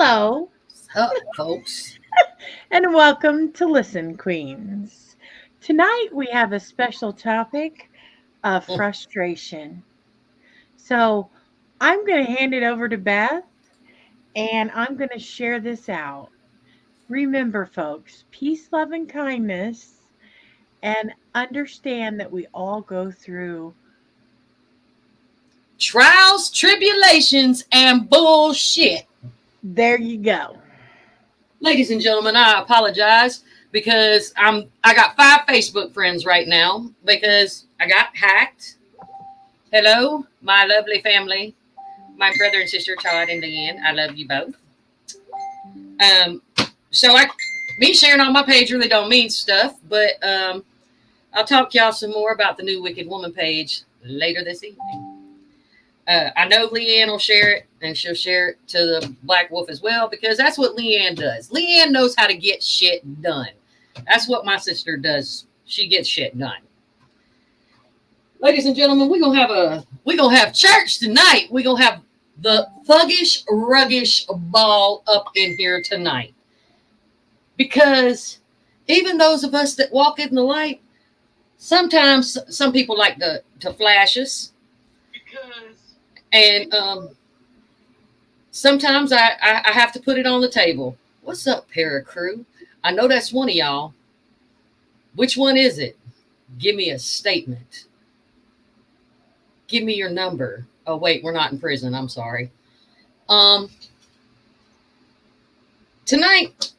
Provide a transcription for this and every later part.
Hello, Up, folks. and welcome to Listen Queens. Tonight we have a special topic of Mm. frustration. So I'm going to hand it over to Beth and I'm going to share this out. Remember, folks, peace, love, and kindness, and understand that we all go through. Trials, tribulations, and bullshit. There you go. Ladies and gentlemen, I apologize because I got 5 Facebook friends right now because I got hacked. Hello, my lovely family, my brother and sister Todd and Leanne. I love you both. Um, so me sharing on my page really don't mean stuff, but I'll talk to y'all some more about the new Wicked Woman page later this evening. I know Leanne will share it, and she'll share it to the Black Wolf as well, because that's what Leanne does. Leanne knows how to get shit done. That's what my sister does. She gets shit done. Ladies and gentlemen, we're gonna have church tonight. We're gonna have the thuggish, ruggish ball up in here tonight. Because even those of us that walk in the light, sometimes some people like to flash us. And sometimes I have to put it on the table. What's up, Paracrew? I know that's one of y'all. Which one is it? Give me a statement. Give me your number. Oh, wait, we're not in prison. I'm sorry. Tonight,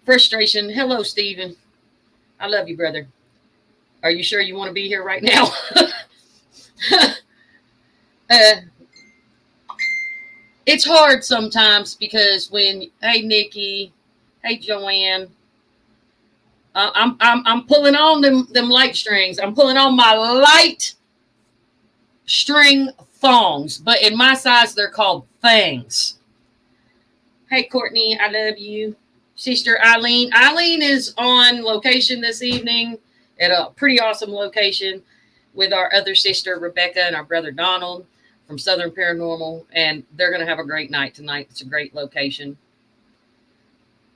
frustration. Hello, Steven. I love you, brother. Are you sure you want to be here right now? It's hard sometimes because hey Nikki, hey Joanne, I'm pulling on them light strings. I'm pulling on my light string thongs, but in my size they're called fangs. Hey Courtney, I love you. Sister Eileen. Eileen is on location this evening at a pretty awesome location with our other sister Rebecca and our brother Donald from Southern Paranormal, and they're going to have a great night tonight. It's a great location.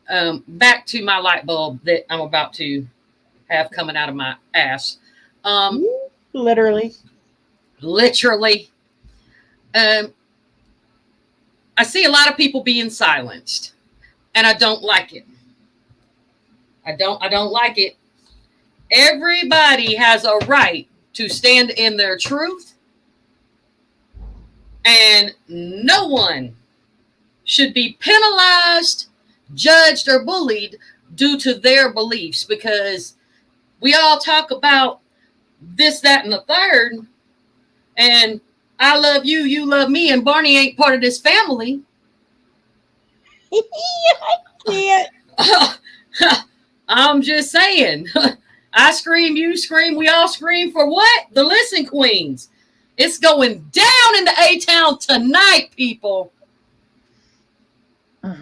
Back to my light bulb that I'm about to have coming out of my ass. Literally. I see a lot of people being silenced, and I don't like it. I don't like it. Everybody has a right to stand in their truth. And no one should be penalized, judged, or bullied due to their beliefs, because we all talk about this, that, and the third. And I love you, you love me, and Barney ain't part of this family. I can't. I'm just saying. I scream, you scream, we all scream for what? The Listen Queens. It's going down in the A-Town tonight, people. I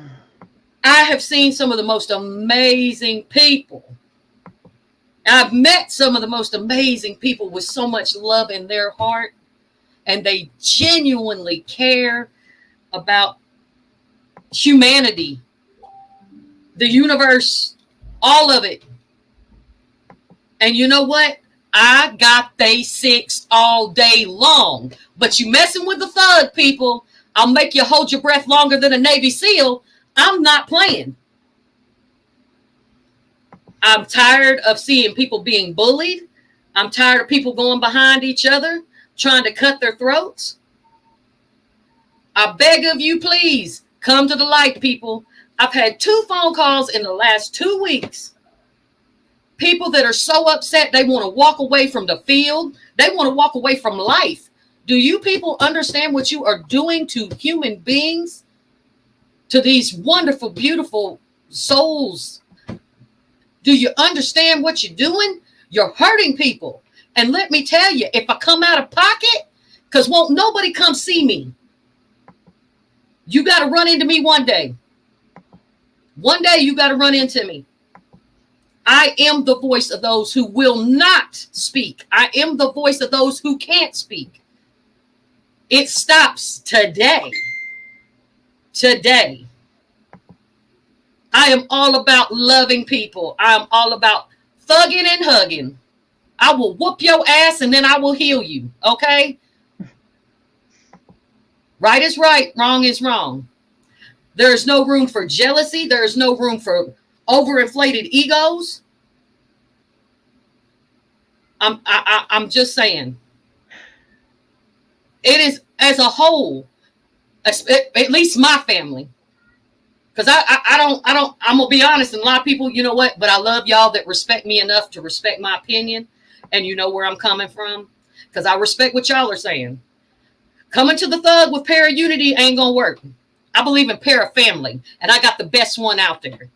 have seen some of the most amazing people. I've met some of the most amazing people with so much love in their heart, and they genuinely care about humanity, the universe, all of it. And you know what? I got they 6 all day long. But you messing with the thug, people, I'll make you hold your breath longer than a Navy SEAL. I'm not playing. I'm tired of seeing people being bullied. I'm tired of people going behind each other, trying to cut their throats. I beg of you, please, come to the light, people. I've had 2 phone calls in the last 2 weeks. People that are so upset, they want to walk away from the field. They want to walk away from life. Do you people understand what you are doing to human beings? To these wonderful, beautiful souls? Do you understand what you're doing? You're hurting people. And let me tell you, if I come out of pocket, because won't nobody come see me. You got to run into me one day. One day you got to run into me. I am the voice of those who will not speak. I am the voice of those who can't speak. It stops today. Today. I am all about loving people. I am all about thugging and hugging. I will whoop your ass and then I will heal you. Okay? Right is right. Wrong is wrong. There is no room for jealousy. There is no room for overinflated egos. I'm just saying. It is as a whole, at least my family. Because I'm gonna be honest, and a lot of people, you know what, but I love y'all that respect me enough to respect my opinion, and you know where I'm coming from. Because I respect what y'all are saying. Coming to the thug with para unity ain't gonna work. I believe in para family, and I got the best one out there.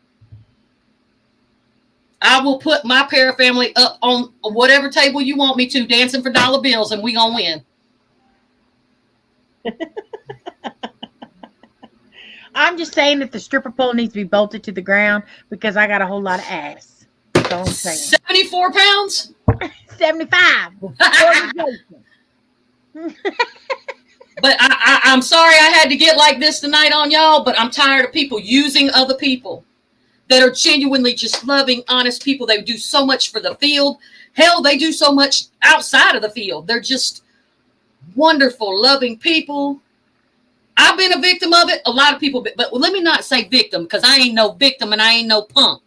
I will put my para family up on whatever table you want me to, dancing for dollar bills, and we gonna win. I'm just saying that the stripper pole needs to be bolted to the ground because I got a whole lot of ass. That's all I'm saying. 74 pounds? 75. But I'm sorry I had to get like this tonight on y'all, but I'm tired of people using other people that are genuinely just loving, honest people. They do so much for the field. Hell, they do so much outside of the field. They're just wonderful, loving people. I've been a victim of it. A lot of people, but let me not say victim because I ain't no victim and I ain't no punk.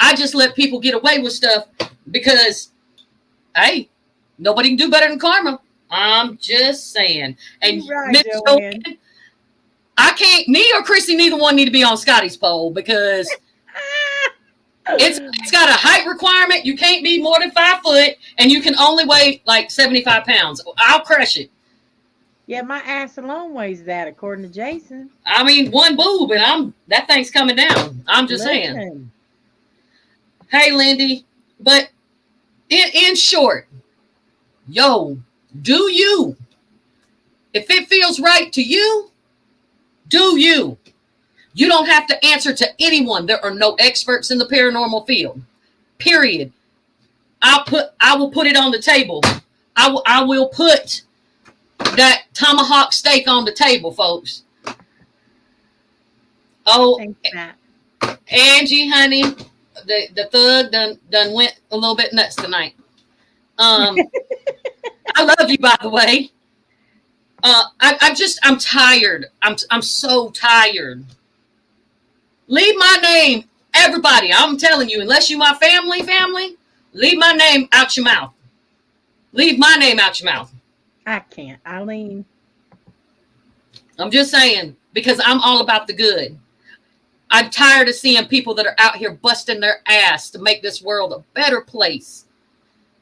I just let people get away with stuff because, hey, nobody can do better than karma. I'm just saying. And right, I can't, me or Chrissy, neither one need to be on Scotty's pole because it's got a height requirement. You can't be more than 5 foot and you can only weigh like 75 pounds. I'll crush it. Yeah, my ass alone weighs that, according to Jason. I mean, one boob and that thing's coming down. I'm just saying. Hey, Lindy, but in short, yo, do you. If it feels right to you, do you. You don't have to answer to anyone. There are no experts in the paranormal field. Period. I will put it on the table. I will put that tomahawk steak on the table, folks. Oh, Angie, honey, the thug done went a little bit nuts tonight. I love you, by the way. I'm tired. I'm so tired. Leave my name, everybody. I'm telling you, unless you my family, leave my name out your mouth. Leave my name out your mouth. I can't, Eileen. I'm just saying, because I'm all about the good. I'm tired of seeing people that are out here busting their ass to make this world a better place.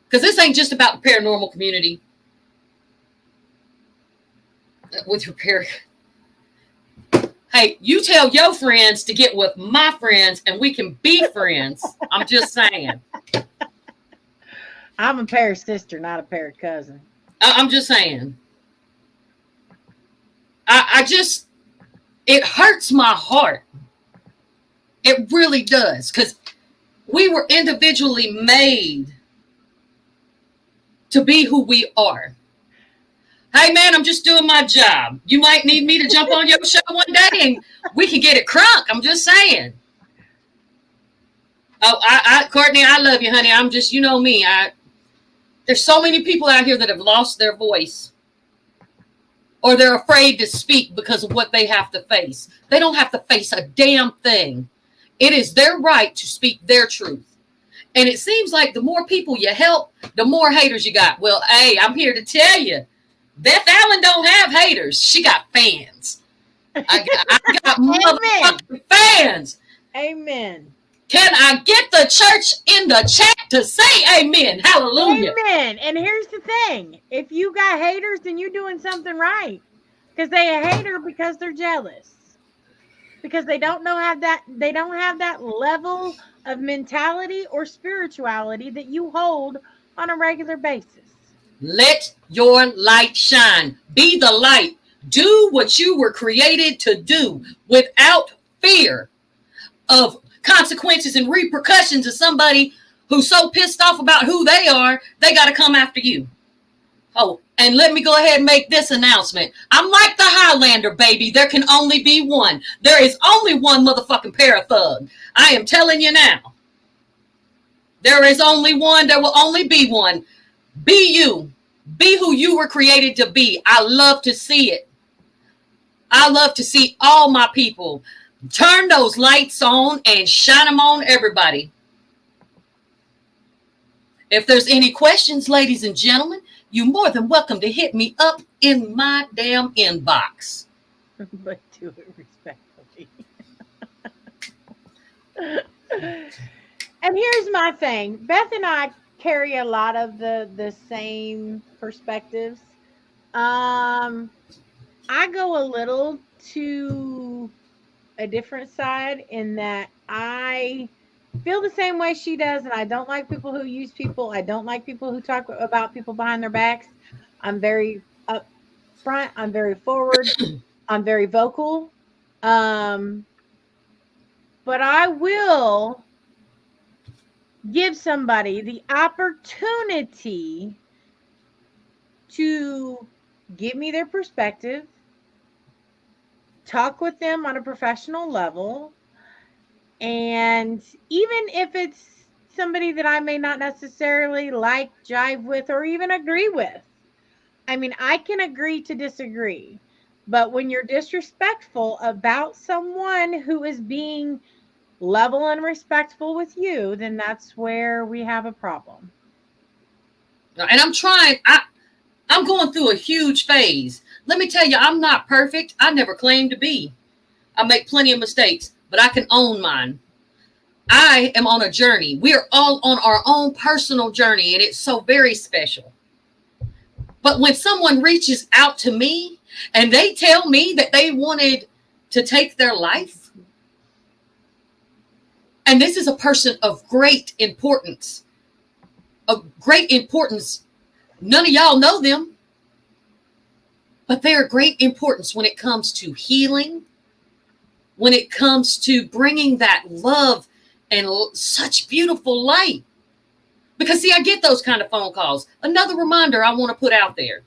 Because this ain't just about the paranormal community. With your hey, you tell your friends to get with my friends and we can be friends. I'm just saying. I'm a pair sister, not a pair cousin. I'm just saying. I just, it hurts my heart. It really does. Because we were individually made to be who we are. Hey, man, I'm just doing my job. You might need me to jump on your show one day and we can get it crunk. I'm just saying. Oh, Courtney, I love you, honey. I'm just, you know me. There's so many people out here that have lost their voice. Or they're afraid to speak because of what they have to face. They don't have to face a damn thing. It is their right to speak their truth. And it seems like the more people you help, the more haters you got. Well, hey, I'm here to tell you. Beth Allen don't have haters. She got fans. I got motherfucking fans. Amen. Can I get the church in the chat to say amen? Hallelujah. Amen. And here's the thing. If you got haters, then you're doing something right. Because they a hater because they're jealous. Because they don't have that level of mentality or spirituality that you hold on a regular basis. Let your light shine. Be the light. Do what you were created to do without fear of consequences and repercussions of somebody who's so pissed off about who they are, they got to come after you. Oh, and let me go ahead and make this announcement. I'm like the Highlander, baby. There can only be one. There is only one motherfucking parathug. I am telling you now. There is only one. There will only be one. Be you. Be who you were created to be. I love to see it. I love to see all my people turn those lights on and shine them on everybody. If there's any questions, ladies and gentlemen, you're more than welcome to hit me up in my damn inbox. But do it respectfully. And here's my thing. Beth and I carry a lot of the same perspectives. I go a little to a different side in that I feel the same way she does, and I don't like people who use people. I don't like people who talk about people behind their backs. I'm very upfront. I'm very forward. I'm very vocal. But I will give somebody the opportunity to give me their perspective, talk with them on a professional level. And even if it's somebody that I may not necessarily like, jive with, or even agree with, I mean, I can agree to disagree. But when you're disrespectful about someone who is being level and respectful with you, then that's where we have a problem. And I'm going through a huge phase. Let me tell you, I'm not perfect. I never claimed to be. I make plenty of mistakes, but I can own mine. I am on a journey. We are all on our own personal journey, and it's so very special. But when someone reaches out to me and they tell me that they wanted to take their life, and this is a person of great importance, none of y'all know them, but they are great importance when it comes to healing, when it comes to bringing that love and such beautiful light. Because, see, I get those kind of phone calls. Another reminder I want to put out there.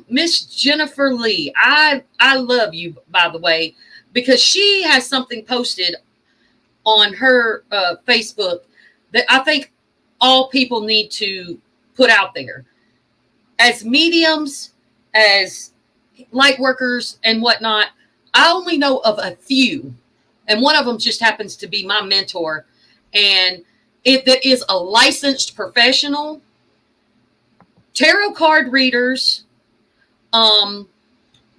Miss Jennifer Lee, I love you, by the way, because she has something posted on her Facebook that I think all people need to put out there. As mediums, as light workers and whatnot, I only know of a few. And one of them just happens to be my mentor. And if that is a licensed professional, tarot card readers,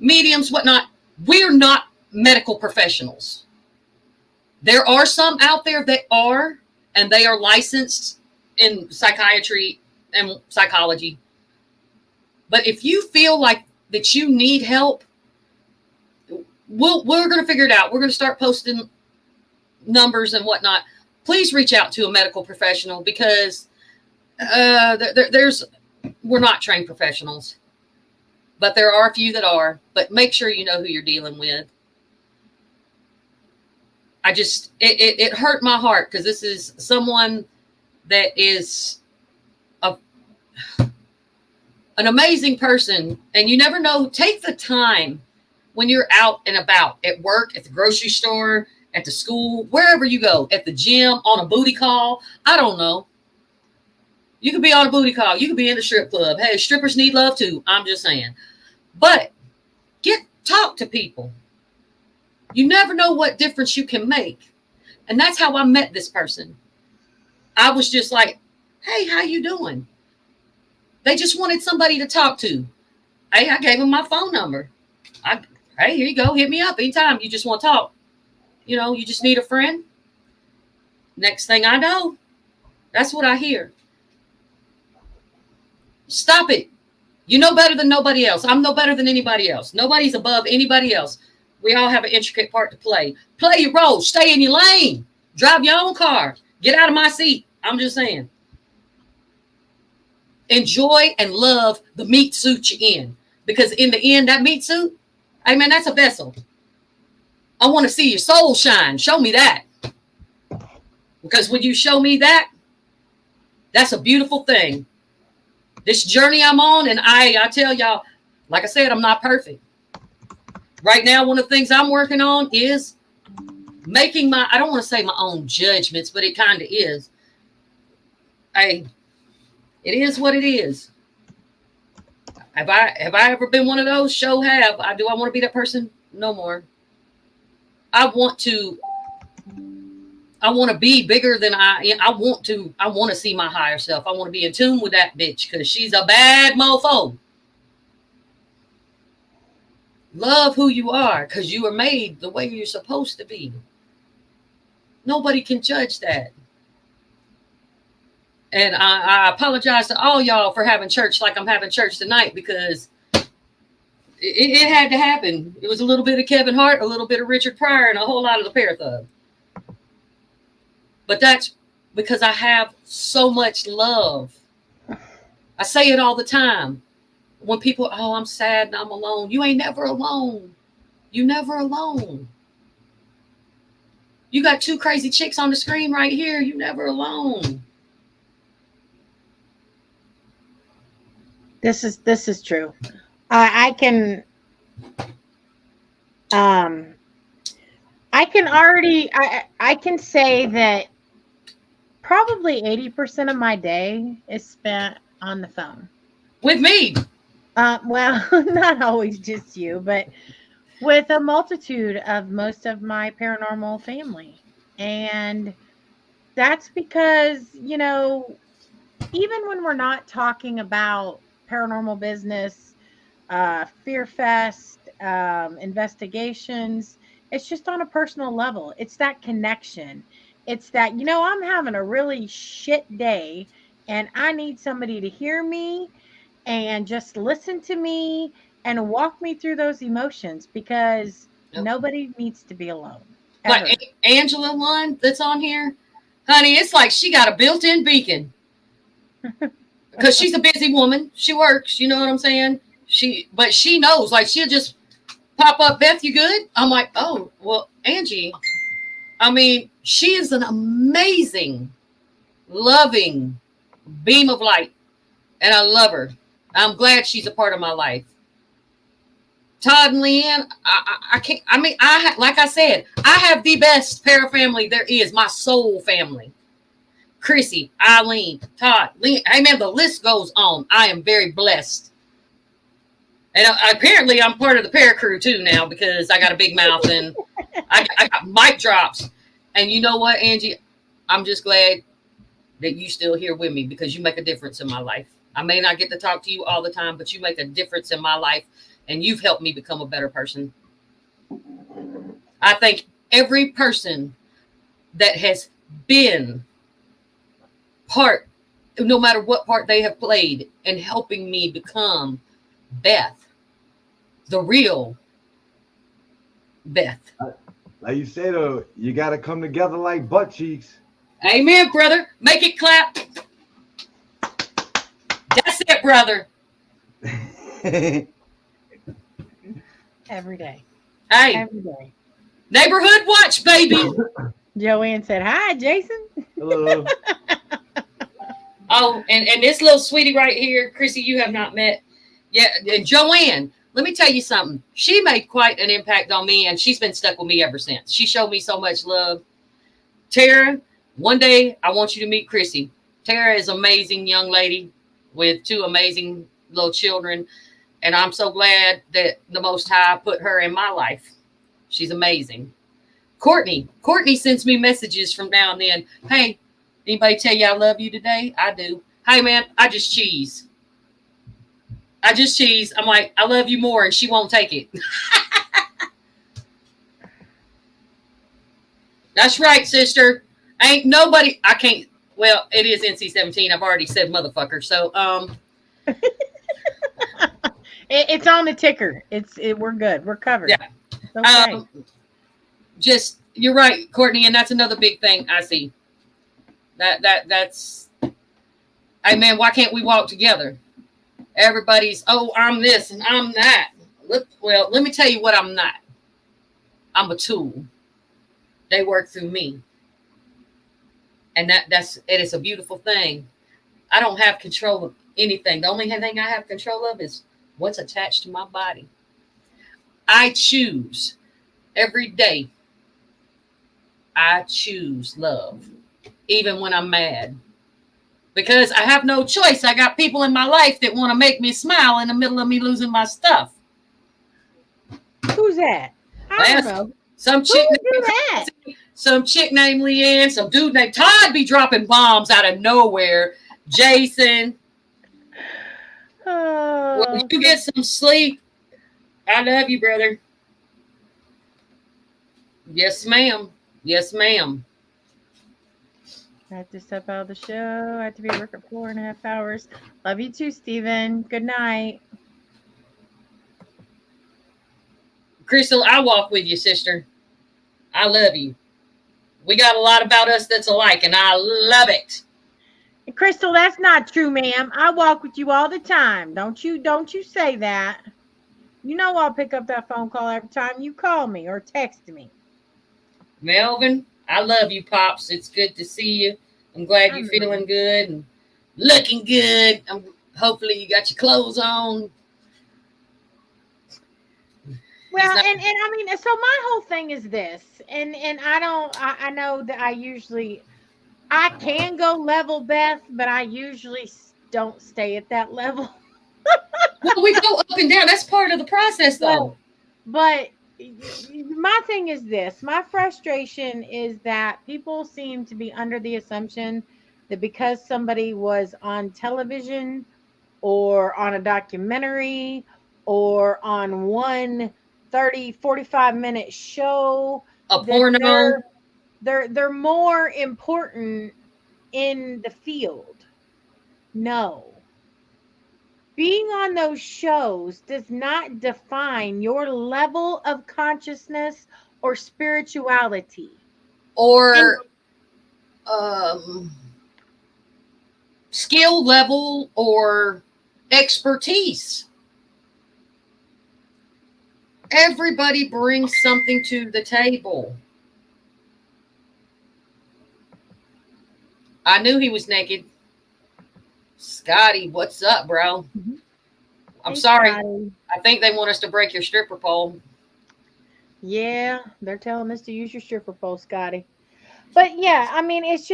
mediums, whatnot, we're not medical professionals. There are some out there that are, and they are licensed in psychiatry and psychology. But if you feel like that you need help, we're going to figure it out. We're going to start posting numbers and whatnot. Please reach out to a medical professional, because we're not trained professionals, but there are a few that are. But make sure you know who you're dealing with. It hurt my heart, because this is someone that is an amazing person, and you never know. Take the time when you're out and about, at work, at the grocery store, at the school, wherever you go, at the gym, on a booty call. I don't know. You could be on a booty call. You could be in the strip club. Hey, strippers need love too. I'm just saying. But talk to people. You never know what difference you can make. And that's how I met this person. I was just like, hey, how you doing? They just wanted somebody to talk to. Hey, I gave them my phone number. Hey, here you go. Hit me up anytime you just want to talk. You know, you just need a friend. Next thing I know, that's what I hear. Stop it. You know better than nobody else. I'm no better than anybody else. Nobody's above anybody else. We all have an intricate part to play. Play your role. Stay in your lane. Drive your own car. Get out of my seat. I'm just saying. Enjoy and love the meat suit you're in. Because in the end, that meat suit, hey man, that's a vessel. I want to see your soul shine. Show me that. Because when you show me that, that's a beautiful thing. This journey I'm on, and I tell y'all, like I said, I'm not perfect. Right now, one of the things I'm working on is making my, I don't want to say my own judgments, but it kind of is. It is what it is. Have I ever been one of those? Show have. Do I want to be that person? No more. I want to be bigger than I want to see my higher self. I want to be in tune with that bitch because she's a bad mofo. Love who you are because you are made the way you're supposed to be. Nobody can judge that. And I apologize to all y'all for having church like I'm having church tonight because it had to happen. It was a little bit of Kevin Hart, a little bit of Richard Pryor, and a whole lot of the Pear Thug. But that's because I have so much love. I say it all the time. When people, oh, I'm sad and I'm alone. You ain't never alone. You never alone. You got two crazy chicks on the screen right here. You never alone. This is true. I can say that probably 80% of my day is spent on the phone. With me. Well, not always just you, but with a multitude of most of my paranormal family. And that's because, even when we're not talking about paranormal business, Fear Fest, investigations, it's just on a personal level. It's that connection. It's that, I'm having a really shit day and I need somebody to hear me and just listen to me and walk me through those emotions because nobody needs to be alone. Ever. Like Angela one that's on here, honey, it's like she got a built-in beacon because she's a busy woman. She works, you know what I'm saying? But she knows, like she'll just pop up, Beth, you good? I'm like, oh, well, Angie, I mean, she is an amazing, loving beam of light, and I love her. I'm glad she's a part of my life. Todd and Leanne, I can't. I mean, like I said, I have the best para family there is. My soul family. Chrissy, Eileen, Todd, Leanne. Hey man, the list goes on. I am very blessed, and apparently I'm part of the para crew too now because I got a big mouth and I got mic drops. And you know what, Angie? I'm just glad that you still here with me because you make a difference in my life. I may not get to talk to you all the time, but you make a difference in my life. And you've helped me become a better person. I thank every person that has been part, no matter what part they have played, in helping me become Beth, the real Beth. Like you say, though, you got to come together like butt cheeks. Amen, brother. Make it clap. That's it, brother. Every day. Hey. Every day. Neighborhood watch, baby. Joanne said, hi, Jason. Hello. Oh, and this little sweetie right here, Chrissy, you have not met. Yeah, and Joanne, let me tell you something. She made quite an impact on me, and she's been stuck with me ever since. She showed me so much love. Tara, one day I want you to meet Chrissy. Tara is an amazing young lady with two amazing little children. And I'm so glad that the Most High put her in my life. She's amazing. Courtney sends me messages from now and then. Hey, anybody tell you I love you today? I do. Hey, man, I just cheese. I'm like, I love you more, and she won't take it. That's right, sister. Ain't nobody. I can't. Well, it is NC-17. I've already said motherfucker. So, It's on the ticker. We're good. We're covered. Yeah. Okay. Just you're right, Courtney, and that's another big thing I see. That's. Hey man, why can't we walk together? Everybody's I'm this and I'm that. Well, let me tell you what I'm not. I'm a tool. They work through me, and it is a beautiful thing. I don't have control anything. The only thing I have control of is what's attached to my body. I choose every day. I choose love, even when I'm mad. Because I have no choice. I got people in my life that want to make me smile in the middle of me losing my stuff. Who's that? I don't know. Some chick named Leanne, some dude named Todd be dropping bombs out of nowhere. Jason. When you get some sleep, I love you, brother. Yes, ma'am. Yes, ma'am. I have to step out of the show. I have to be at work at 4.5 hours. Love you too, Steven. Good night. Crystal, I walk with you, sister. I love you. We got a lot about us that's alike, and I love it. Crystal, that's not true, ma'am. I walk with you all the time. Don't you say that. You know I'll pick up that phone call every time you call me or text me. Melvin, I love you, Pops. It's good to see you. I'm glad you're feeling good and looking good. Hopefully you got your clothes on. Well, and I mean, so my whole thing is this, and I know that I can go level, Beth, but I usually don't stay at that level. Well, we go up and down. That's part of the process, though. But my thing is this. My frustration is that people seem to be under the assumption that because somebody was on television or on a documentary or on one 45-minute show, a porno, they're more important in the field. No. Being on those shows does not define your level of consciousness or spirituality. Or skill level or expertise. Everybody brings something to the table. I knew he was naked. Scotty, what's up, bro? Mm-hmm. I'm sorry. Scotty. I think they want us to break your stripper pole. Yeah, they're telling us to use your stripper pole, Scotty. But yeah, I mean, it's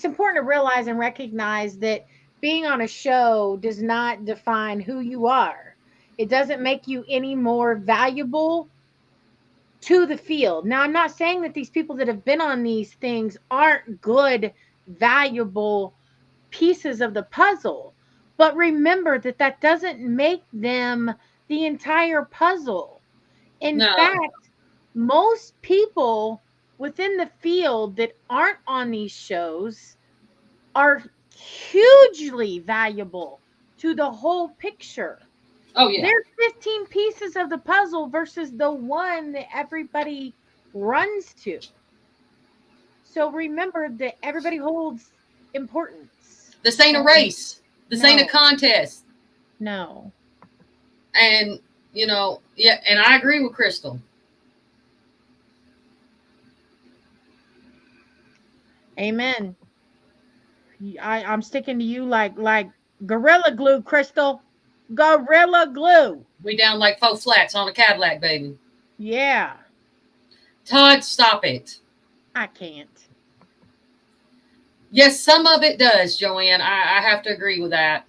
important to realize and recognize that being on a show does not define who you are. It doesn't make you any more valuable to the field. Now, I'm not saying that these people that have been on these things aren't good, valuable pieces of the puzzle, but remember that doesn't make them the entire puzzle. In fact, most people within the field that aren't on these shows are hugely valuable to the whole picture. Oh yeah, there's 15 pieces of the puzzle versus the one that everybody runs to. So remember that everybody holds importance. This ain't a race. This ain't a contest. No. And, yeah, and I agree with Crystal. Amen. I'm sticking to you like Gorilla Glue, Crystal. Gorilla Glue. We down like 4 flats on a Cadillac, baby. Yeah. Todd, stop it. I can't. Yes, some of it does, Joanne. I have to agree with that.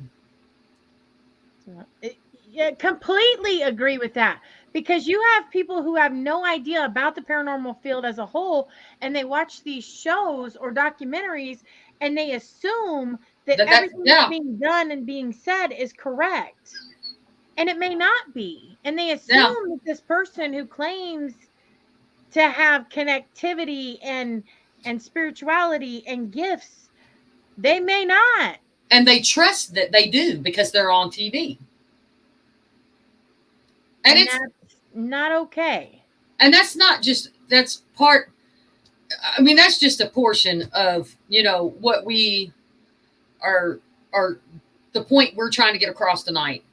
Yeah, completely agree with that. Because you have people who have no idea about the paranormal field as a whole, and they watch these shows or documentaries, and they assume that everything that's being done and being said is correct. And it may not be. And they assume that this person who claims to have connectivity and spirituality and gifts, they may not. And they trust that they do because they're on TV. And it's not okay. And that's just a portion of, what we are the point we're trying to get across tonight.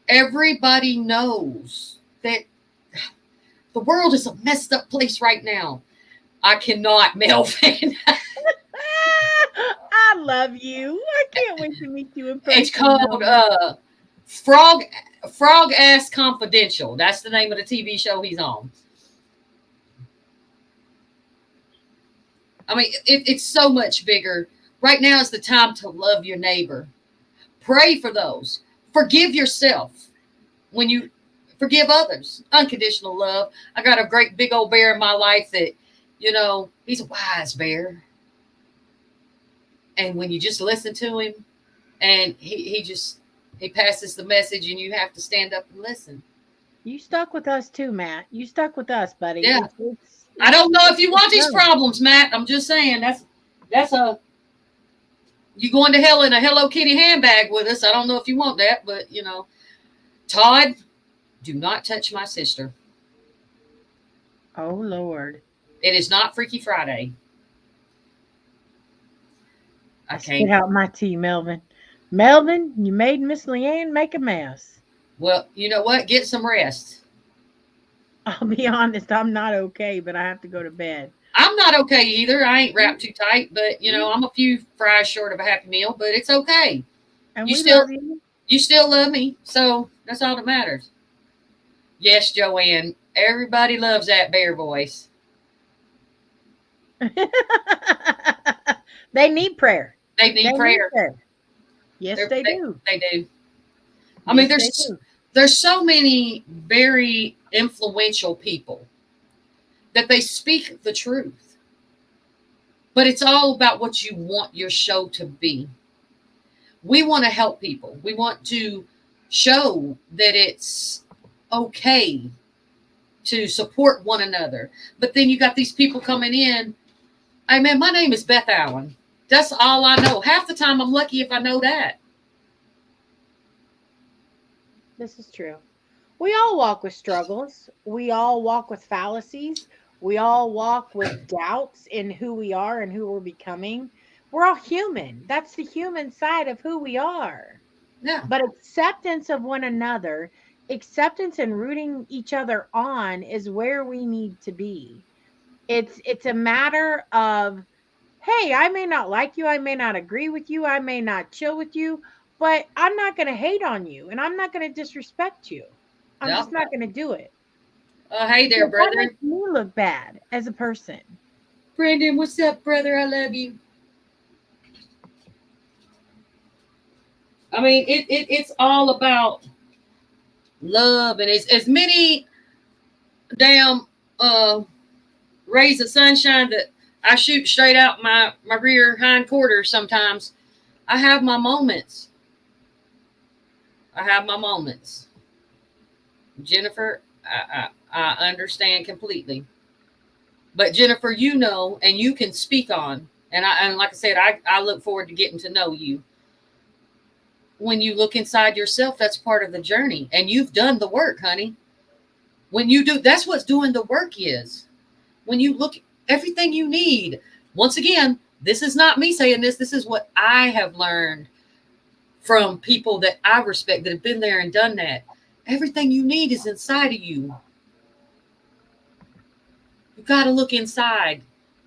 Everybody knows that the world is a messed up place right now. I cannot, Melvin. I love you. I can't wait to meet you in person. It's called Frog Ass Confidential. That's the name of the TV show he's on. I mean, it's so much bigger. Right now is the time to love your neighbor. Pray for those. Forgive yourself when you forgive others. Unconditional love. I got a great big old bear in my life that, he's a wise bear. And when you just listen to him and he passes the message and you have to stand up and listen. You stuck with us too, Matt. You stuck with us, buddy. Yeah. I don't know if you want these problems, Matt. I'm just saying you going to hell in a Hello Kitty handbag with us. I don't know if you want that, but Todd, do not touch my sister. Oh Lord. It is not Freaky Friday. I can't. Get out my tea, Melvin. Melvin, you made Miss Leanne make a mess. Well, you know what? Get some rest. I'll be honest, I'm not okay, but I have to go to bed. I'm not okay either. I ain't wrapped too tight, but I'm a few fries short of a Happy Meal, but it's okay. And you still love me, so that's all that matters. Yes, Joanne. Everybody loves that bear voice. They need prayer. They need prayer. Yes, they do. They do. I mean, there's so many very influential people that they speak the truth. But it's all about what you want your show to be. We want to help people. We want to show that it's okay to support one another. But then you got these people coming in. Hey, man, my name is Beth Allen. That's all I know. Half the time, I'm lucky if I know that. This is true. We all walk with struggles. We all walk with fallacies. We all walk with doubts in who we are and who we're becoming. We're all human. That's the human side of who we are. Yeah. But acceptance of one another, acceptance and rooting each other on is where we need to be. It's a matter of, hey, I may not like you. I may not agree with you. I may not chill with you, but I'm not going to hate on you and I'm not going to disrespect you. I'm just not going to do it. Hey there, brother. That makes me look bad as a person. Brandon, what's up, brother? I love you. I mean, it's all about love, and it's as many damn rays of sunshine that I shoot straight out my rear hind quarters sometimes. I have my moments. Jennifer, I understand completely. But Jennifer, and you can speak on, and like I said, I look forward to getting to know you. When you look inside yourself, that's part of the journey. And you've done the work, honey. When you do, that's what doing the work is. When you look, everything you need. Once again, this is not me saying this. This is what I have learned from people that I respect that have been there and done that. Everything you need is inside of you. You got to look inside.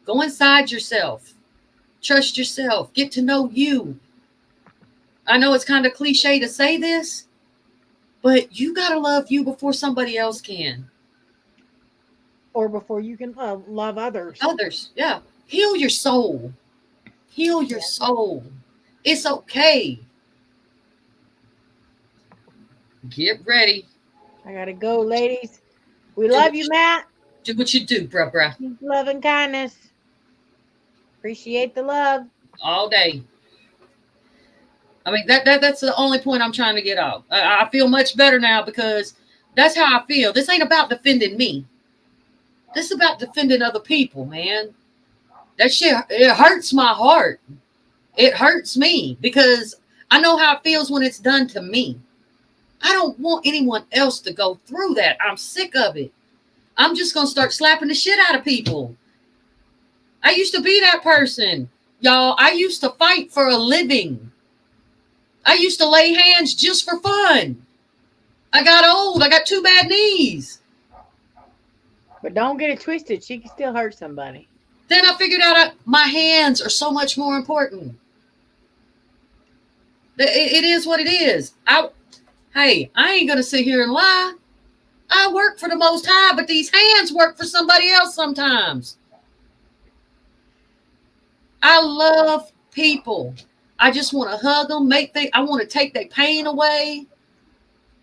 Go inside yourself. Trust yourself. Get to know you. I know it's kind of cliche to say this, but you got to love you before somebody else can. Or before you can love others. Others, yeah. Heal your soul. Heal your soul. It's okay. Get ready. I got to go, ladies. We love you, Matt. Do what you do, bruh. Love and kindness. Appreciate the love. All day. I mean, that's the only point I'm trying to get off. I feel much better now because that's how I feel. This ain't about defending me. This is about defending other people, man. That shit, it hurts my heart. It hurts me because I know how it feels when it's done to me. I don't want anyone else to go through that. I'm sick of it. I'm just going to start slapping the shit out of people. I used to be that person. Y'all, I used to fight for a living. I used to lay hands just for fun. I got old. I got 2 bad knees. But don't get it twisted. She can still hurt somebody. Then I figured out my hands are so much more important. It is what it is. Hey, I ain't gonna sit here and lie. I work for the Most High, but these hands work for somebody else sometimes. I love people. I just want to hug them, I want to take their pain away.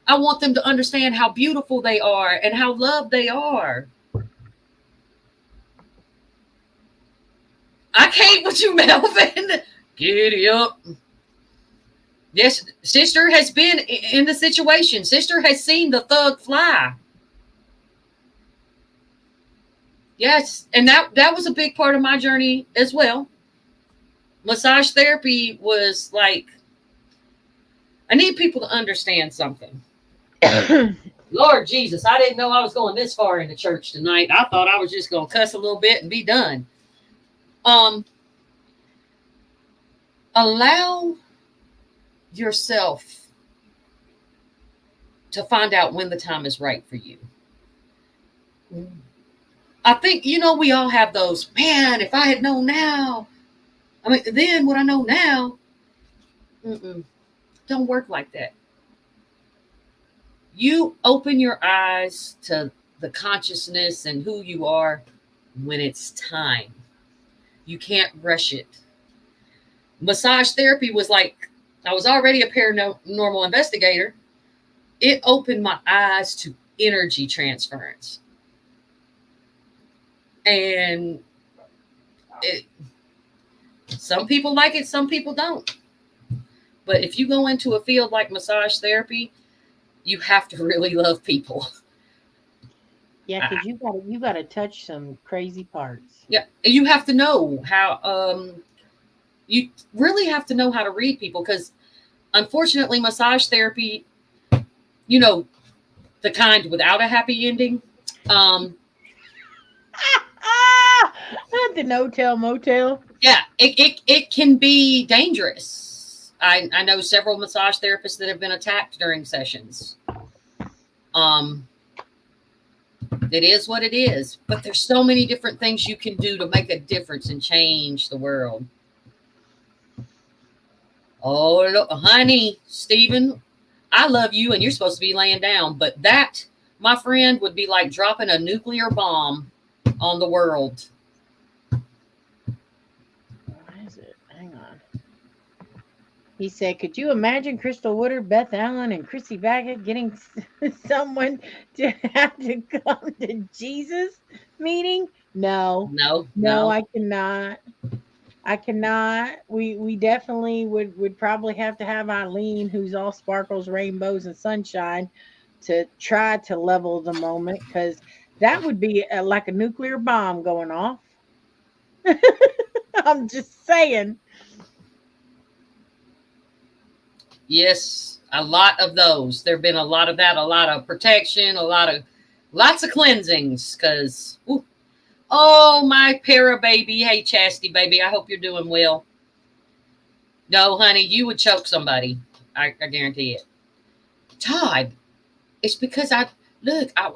I want them to understand how beautiful they are and how loved they are. I can't with you, Melvin. Giddy up. Yes, sister has been in the situation. Sister has seen the thug fly. Yes, and that was a big part of my journey as well. Massage therapy was like, I need people to understand something. Lord Jesus, I didn't know I was going this far into church tonight. I thought I was just going to cuss a little bit and be done. Allow yourself to find out when the time is right for you. I think, we all have those, man, if I had known now, then what I know now, don't work like that. You open your eyes to the consciousness and who you are when it's time. You can't rush it. Massage therapy was like, I was already a paranormal investigator. It opened my eyes to energy transference. And some people like it, some people don't. But if you go into a field like massage therapy, you have to really love people. Yeah, because you got to touch some crazy parts. Yeah, you have to know how. You really have to know how to read people, because unfortunately, massage therapy, the kind without a happy ending. The no-tell motel. Yeah, it can be dangerous. I know several massage therapists that have been attacked during sessions. It is what it is, but there's so many different things you can do to make a difference and change the world. Oh, look, honey, Stephen, I love you, and you're supposed to be laying down, but that, my friend, would be like dropping a nuclear bomb on the world. What is it? Hang on. He said, could you imagine Crystal Woodard, Beth Allen, and Chrissy Baggett getting someone to have to come to Jesus meeting? No, I cannot. I cannot. We definitely would probably have to have Eileen, who's all sparkles, rainbows, and sunshine, to try to level the moment, because that would be like a nuclear bomb going off. I'm just saying. Yes, a lot of those. There have been a lot of that, a lot of protection, lots of cleansings, because, oh, my para baby. Hey, Chastity baby, I hope you're doing well. No, honey, you would choke somebody. I guarantee it. Todd, it's because I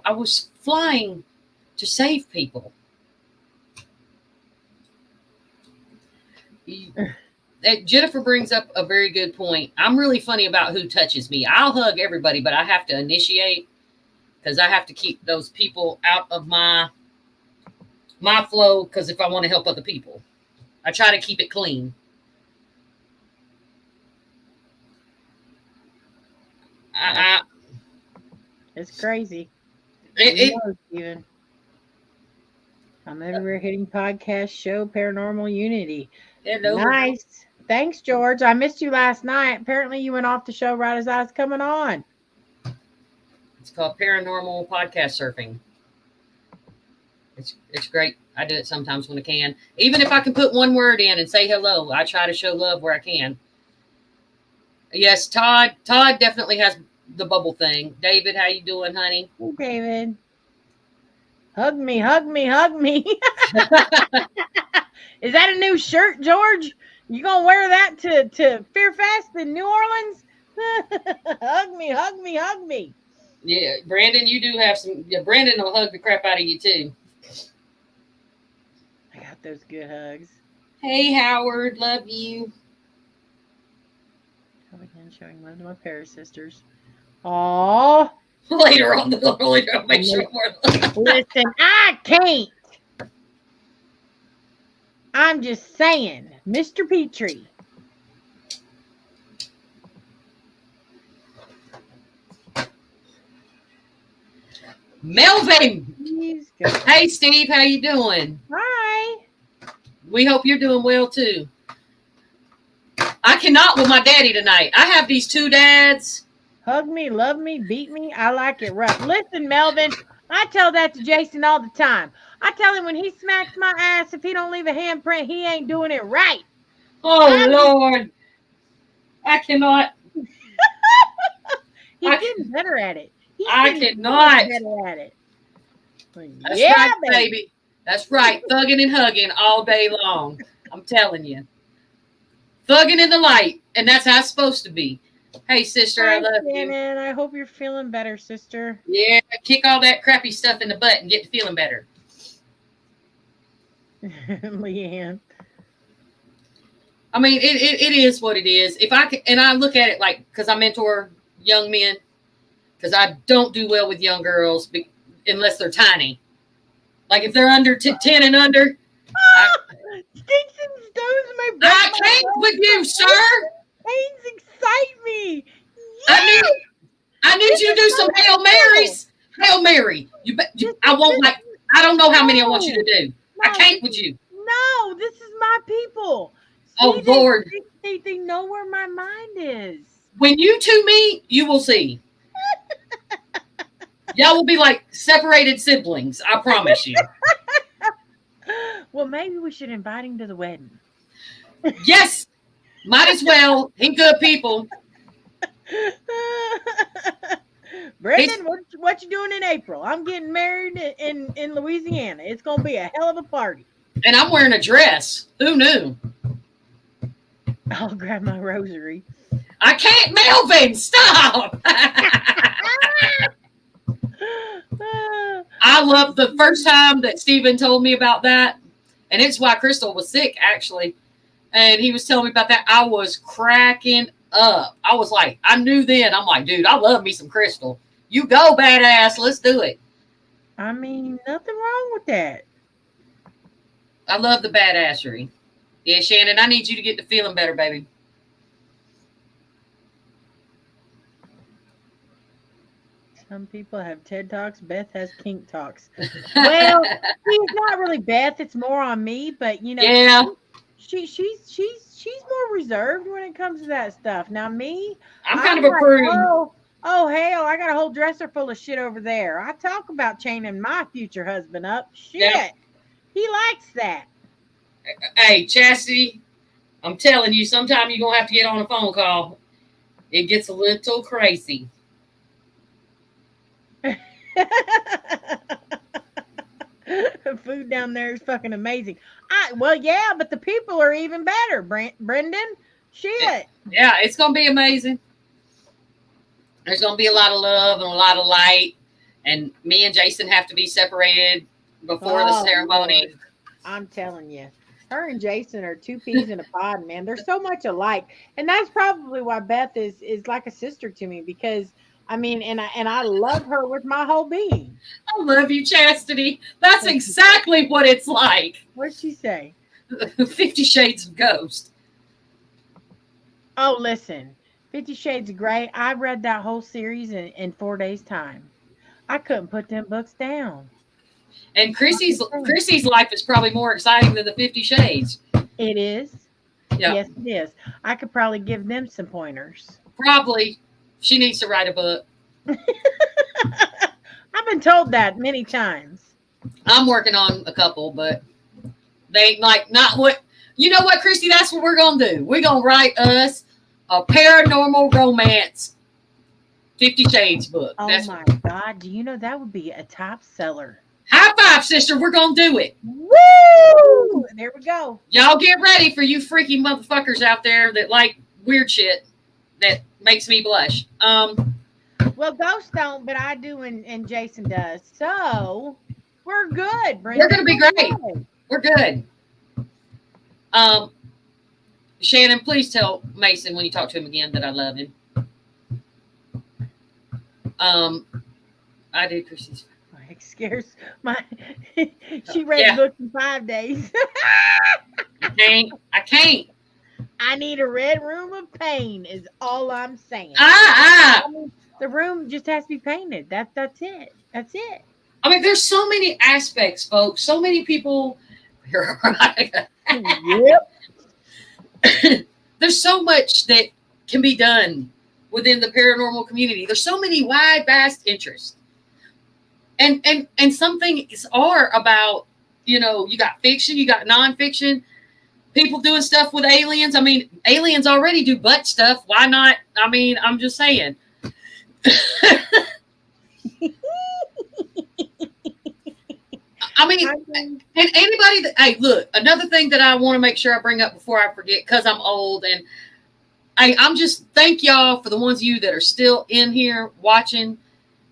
was flying to save people. Jennifer brings up a very good point. I'm really funny about who touches me. I'll hug everybody, but I have to initiate, because I have to keep those people out of my flow, because if I want to help other people, I try to keep it clean. It's crazy. Even I'm everywhere hitting podcast show Paranormal Unity. Hello. Nice. Thanks, George. I missed you last night. Apparently you went off the show right as I was coming on. It's called Paranormal Podcast Surfing. It's great. I do it sometimes when I can. Even if I can put one word in and say hello, I try to show love where I can. Yes, Todd definitely has the bubble thing. David, how you doing, honey? Hey, David. Hug me, hug me, hug me. Is that a new shirt, George? You gonna wear that to Fear Fest in New Orleans? Hug me, hug me, hug me. Yeah, Brandon, you do have some. Yeah, Brandon will hug the crap out of you too. I got those good hugs. Hey, Howard, love you. Again, showing love to my Paris sisters. Aww. Later on, I'll make sure more. Listen, I can't. I'm just saying, Mr. Petrie. Melvin. Hey, Steve, how you doing? Hi. We hope you're doing well too. I cannot with my daddy tonight. I have these two dads. Hug me, love me, beat me. I like it rough. Listen, Melvin, I tell that to Jason all the time. I tell him when he smacks my ass, if he don't leave a handprint, he ain't doing it right. Oh, Lord. I cannot. He's getting better at it. I cannot. Better at it. That's right, baby. That's right. Thugging and hugging all day long. I'm telling you. Thugging in the light. And that's how it's supposed to be. Hey, sister, I love you. I hope you're feeling better, sister. Yeah, kick all that crappy stuff in the butt and get to feeling better. Leanne. I mean, it is what it is. If I can, and I look at it like, because I mentor young men, because I don't do well with young girls unless they're tiny. Like if they're under 10 and under. Sticks and stones, my brother. I can't with you, sir. Pains excite me. Yes! I need you to do some Hail Marys. Hail Mary. I won't like. I don't know how many I want you to do. I can't with you. No, this is my people. See, Oh, Lord. They know where my mind is. When you two meet, you will see. Y'all will be like separated siblings. I promise you. Well, maybe we should invite him to the wedding. Yes. Might as well. He good people. Brendan, what you doing in April? I'm getting married in Louisiana. It's going to be a hell of a party. And I'm wearing a dress. Who knew? I'll grab my rosary. I can't, Melvin. Stop. I love the first time that Stephen told me about that. And it's why Crystal was sick, actually. And he was telling me about that. I was cracking up. I was like, I knew then. I'm like, dude, I love me some Crystal. You go, badass. Let's do it. I mean, nothing wrong with that. I love the badassery. Yeah, Shannon, I need you to get to feeling better, baby. Some people have TED Talks. Beth has kink talks. Well, it's not really Beth. It's more on me. But, you know, yeah. She's more reserved when it comes to that stuff. Now me, I'm kind of a prude. Oh hell, I got a whole dresser full of shit over there. I talk about chaining my future husband up. Shit. Yep. He likes that. Hey, Chastity, I'm telling you, sometime you're gonna have to get on a phone call. It gets a little crazy. Food down there is fucking amazing. Well, yeah, but the people are even better, Brendan. Shit. Yeah, it's gonna be amazing. There's gonna be a lot of love and a lot of light, and me and Jason have to be separated before the ceremony. Lord. I'm telling you, her and Jason are two peas in a pod, man. They're so much alike, and that's probably why Beth is like a sister to me, because I mean, and I love her with my whole being. I love you, Chastity. That's exactly what it's like. What'd she say? 50 Shades of Ghost. Oh, listen. 50 Shades of Grey. I read that whole series in 4 days' time. I couldn't put them books down. And Chrissy's life is probably more exciting than the 50 Shades. It is. Yeah. Yes, it is. I could probably give them some pointers. Probably. She needs to write a book. I've been told that many times. I'm working on a couple, but they like not what you know what, Christy, that's what we're gonna do. We're gonna write us a paranormal romance 50 Shades book. Oh my God. Do you know that would be a top seller? High five, sister. We're gonna do it. Woo! There we go. Y'all get ready for you freaky motherfuckers out there that like weird shit that makes me blush. Well, Ghost don't, but I do, and Jason does. So we're good, Brenda. We're gonna be great. We're good. Shannon, please tell Mason when you talk to him again that I love him. I did Chrissy's. It scares my. She read books in 5 days. I can't. I need a red room of pain. Is all I'm saying. I mean, the room just has to be painted. That's it. That's it. I mean, there's so many aspects, folks. So many people. Yep. There's so much that can be done within the paranormal community. There's so many wide, vast interests. And some things are about, you got fiction, you got nonfiction, people doing stuff with aliens. I mean, aliens already do butt stuff. Why not? I mean, I'm just saying. I mean, and anybody that, hey, look, another thing that I want to make sure I bring up before I forget, because I'm old, and I'm just, thank y'all for the ones of you that are still in here watching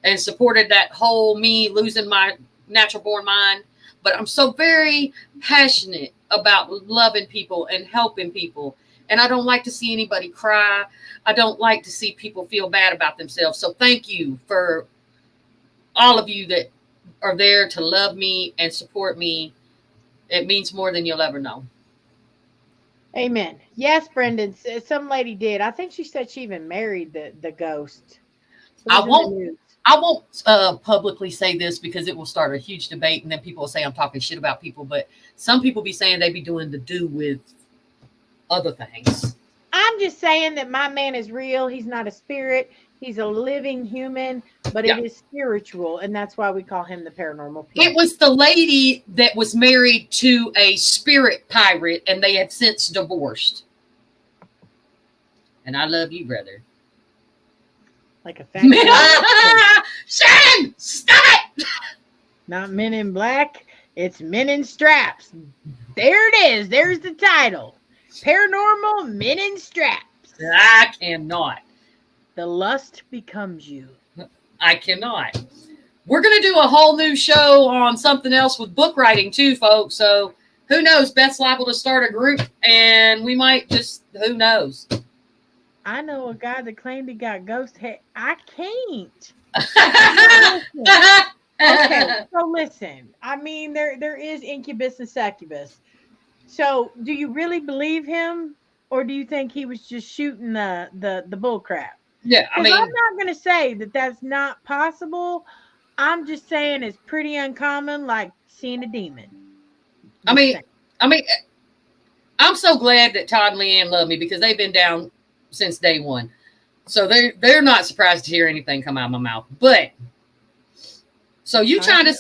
and supported that whole me losing my natural born mind. But I'm so very passionate about loving people and helping people. And I don't like to see anybody cry. I don't like to see people feel bad about themselves. So thank you for all of you that are there to love me and support me. It means more than you'll ever know. Amen. Yes, Brendan. Some lady did. I think she said she even married the ghost. I won't publicly say this because it will start a huge debate, and then people will say I'm talking shit about people. But some people be saying they be doing the do with other things. I'm just saying that my man is real. He's not a spirit. He's a living human, but it is spiritual, and that's why we call him the paranormal piece. It was the lady that was married to a spirit pirate, and they have since divorced. And I love you, brother. Like a family. Shannon, stop it! Not Men in Black. It's Men in Straps. There it is. There's the title. Paranormal Men in Straps. I cannot. The lust becomes you. I cannot. We're going to do a whole new show on something else with book writing too, folks. So who knows? Beth's liable to start a group, and we might just, who knows? I know a guy that claimed he got ghost hair. I can't. Okay, so listen. I mean, there is incubus and succubus. So do you really believe him, or do you think he was just shooting the bull crap? Yeah, I mean, I'm not going to say that that's not possible. I'm just saying it's pretty uncommon, like seeing a demon. I mean, I'm so glad that Todd and Leanne love me because they've been down since day one. So they're not surprised to hear anything come out of my mouth. But so you trying to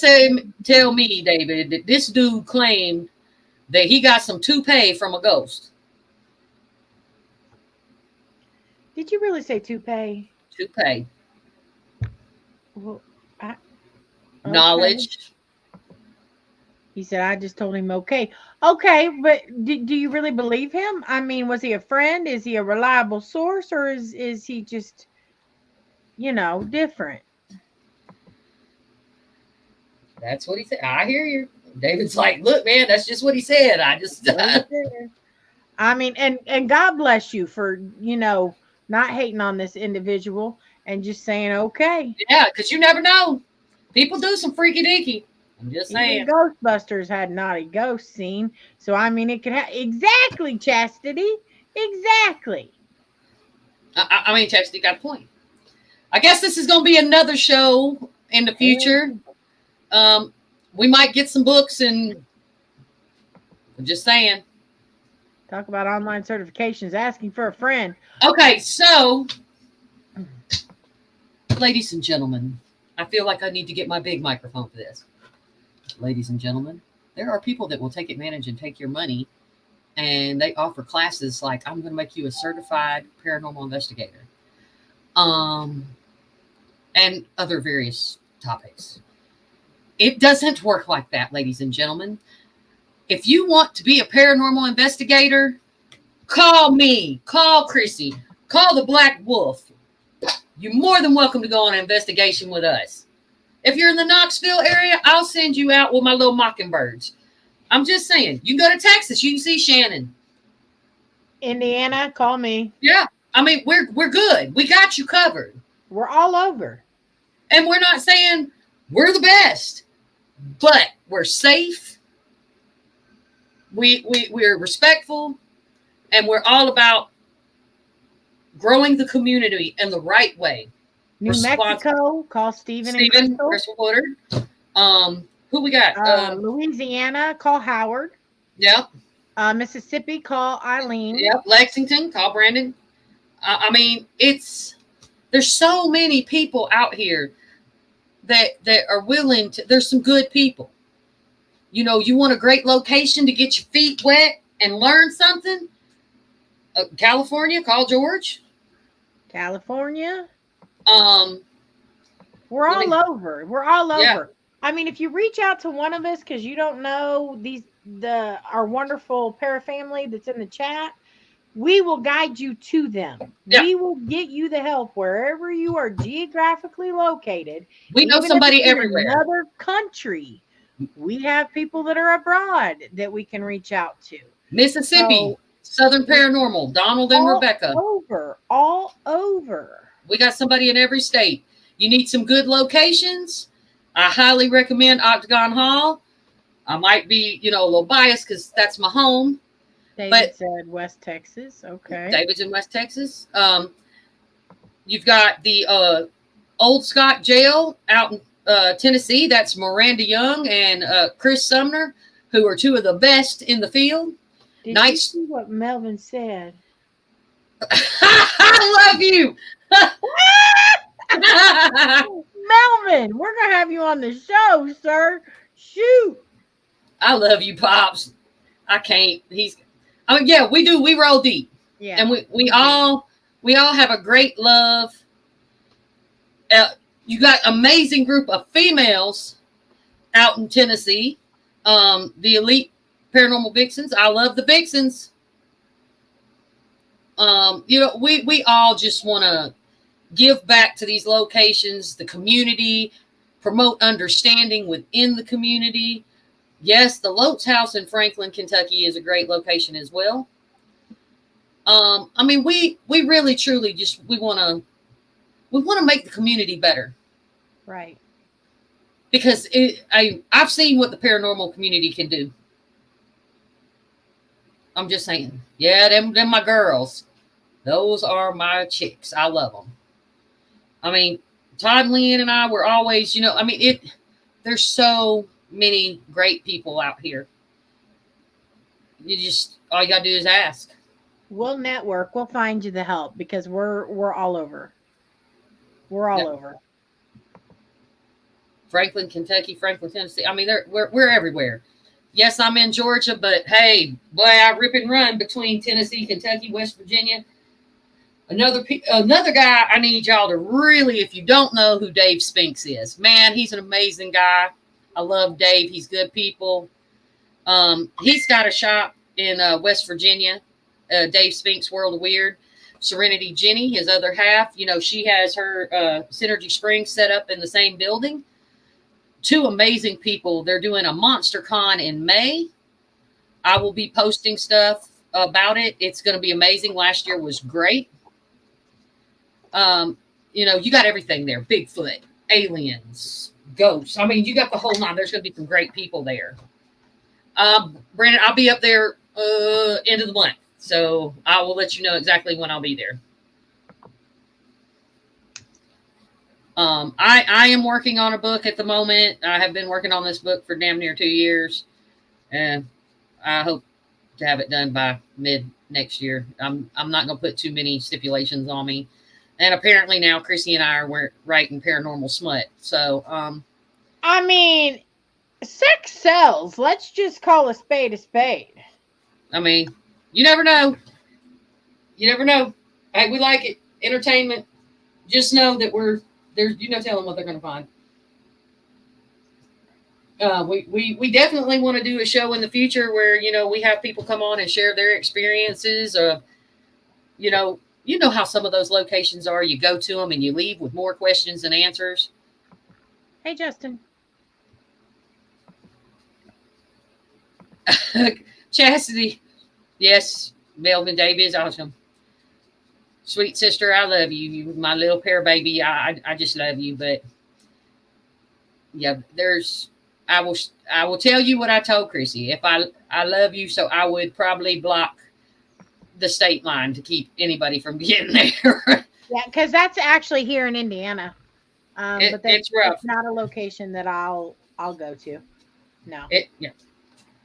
tell me, David, that this dude claimed that he got some toupee from a ghost? Did you really say toupee? Toupee. Well, okay. Knowledge. He said, I just told him, okay, but do you really believe him? I mean, was he a friend? Is he a reliable source, or is he just, different? That's what he said. I hear you. David's like, look, man, that's just what he said. I mean, and God bless you for, not hating on this individual and just saying, okay. Yeah, because you never know. People do some freaky deaky. I'm just saying. Even Ghostbusters had naughty ghost scene. So, I mean, it could have. Exactly, Chastity. Exactly. I mean, Chastity got a point. I guess this is going to be another show in the future. We might get some books, and I'm just saying. Talk about online certifications, asking for a friend. Okay, so, ladies and gentlemen, I feel like I need to get my big microphone for this. Ladies and gentlemen, there are people that will take advantage and take your money, and they offer classes like, I'm going to make you a certified paranormal investigator, and other various topics. It doesn't work like that, ladies and gentlemen. If you want to be a paranormal investigator, call me, call Chrissy, call the Black Wolf. You're more than welcome to go on an investigation with us. If you're in the Knoxville area, I'll send you out with my little mockingbirds. I'm just saying, you can go to Texas, you can see Shannon. Indiana, call me. Yeah. I mean, we're good. We got you covered. We're all over. And we're not saying we're the best, but we're safe. We're respectful, and we're all about growing the community in the right way. New Mexico, call Stephen and Crystal Woodard. Who we got? Louisiana, call Howard. Yep. Mississippi, call Eileen. Yep. Lexington, call Brandon. I mean, there's so many people out here that are willing to. There's some good people. You know, you want a great location to get your feet wet and learn something. California, call George. California. We're all over. We're all over. Yeah. I mean, if you reach out to one of us because you don't know our wonderful parafamily that's in the chat, we will guide you to them. Yeah. We will get you the help wherever you are geographically located. We know somebody everywhere. Another country. We have people that are abroad that we can reach out to. Mississippi, Southern Paranormal, Donald and Rebecca. All over. We got somebody in every state. You need some good locations. I highly recommend Octagon Hall. I might be, a little biased because that's my home. David said West Texas. Okay. David's in West Texas. You've got the Old Scott Jail out in Tennessee. That's Miranda Young and Chris Sumner, who are two of the best in the field. Did you see what Melvin said? I love you. Melvin, we're going to have you on the show, sir. Shoot. I love you, Pops. I can't. Yeah, we do. We roll deep. Yeah. And we all have a great love. You got amazing group of females out in Tennessee. The Elite Paranormal Vixens. I love the Vixens. We all just want to give back to these locations, the community, promote understanding within the community. Yes, the Lotes House in Franklin, Kentucky is a great location as well. I mean, we really truly just we want to make the community better. Right. Because I've seen what the paranormal community can do. I'm just saying. Yeah, them my girls. Those are my chicks. I love them. I mean, Todd and Leanne and I were always, there's so many great people out here. All you gotta do is ask. We'll network. We'll find you the help because we're all over. We're all over. Franklin, Kentucky, Franklin, Tennessee. I mean, we're everywhere. Yes, I'm in Georgia, but hey, boy, I rip and run between Tennessee, Kentucky, West Virginia. Another guy I need y'all to really, if you don't know who Dave Spinks is, man, he's an amazing guy. I love Dave. He's good people. He's got a shop in West Virginia, Dave Spinks World of Weird. Serenity Jenny, his other half, she has her Synergy Springs set up in the same building. Two amazing people. They're doing a Monster Con in May. I will be posting stuff about it. It's going to be amazing. Last year was great. You got everything there. Bigfoot, aliens, ghosts. I mean, you got the whole nine. There's going to be some great people there. Brandon, I'll be up there end of the month. So I will let you know exactly when I'll be there. I am working on a book at the moment. I have been working on this book for damn near 2 years. And I hope to have it done by mid next year. I'm not going to put too many stipulations on me. And apparently now Chrissy and I are writing paranormal smut. So, I mean, sex sells. Let's just call a spade a spade. I mean, you never know. You never know. Hey, we like it. Entertainment. Just know that there's tell them what they're going to find. We definitely want to do a show in the future where, we have people come on and share their experiences. You know how some of those locations are. You go to them and you leave with more questions than answers. Hey, Justin. Chastity. Yes, Melvin Davy is awesome. Sweet sister, I love you. You my little pear baby. I just love you. But yeah, I will tell you what I told Chrissy. If I love you, so I would probably block the state line to keep anybody from getting there. Yeah, because that's actually here in Indiana. But It's rough. it's not a location that I'll go to. No. Yeah.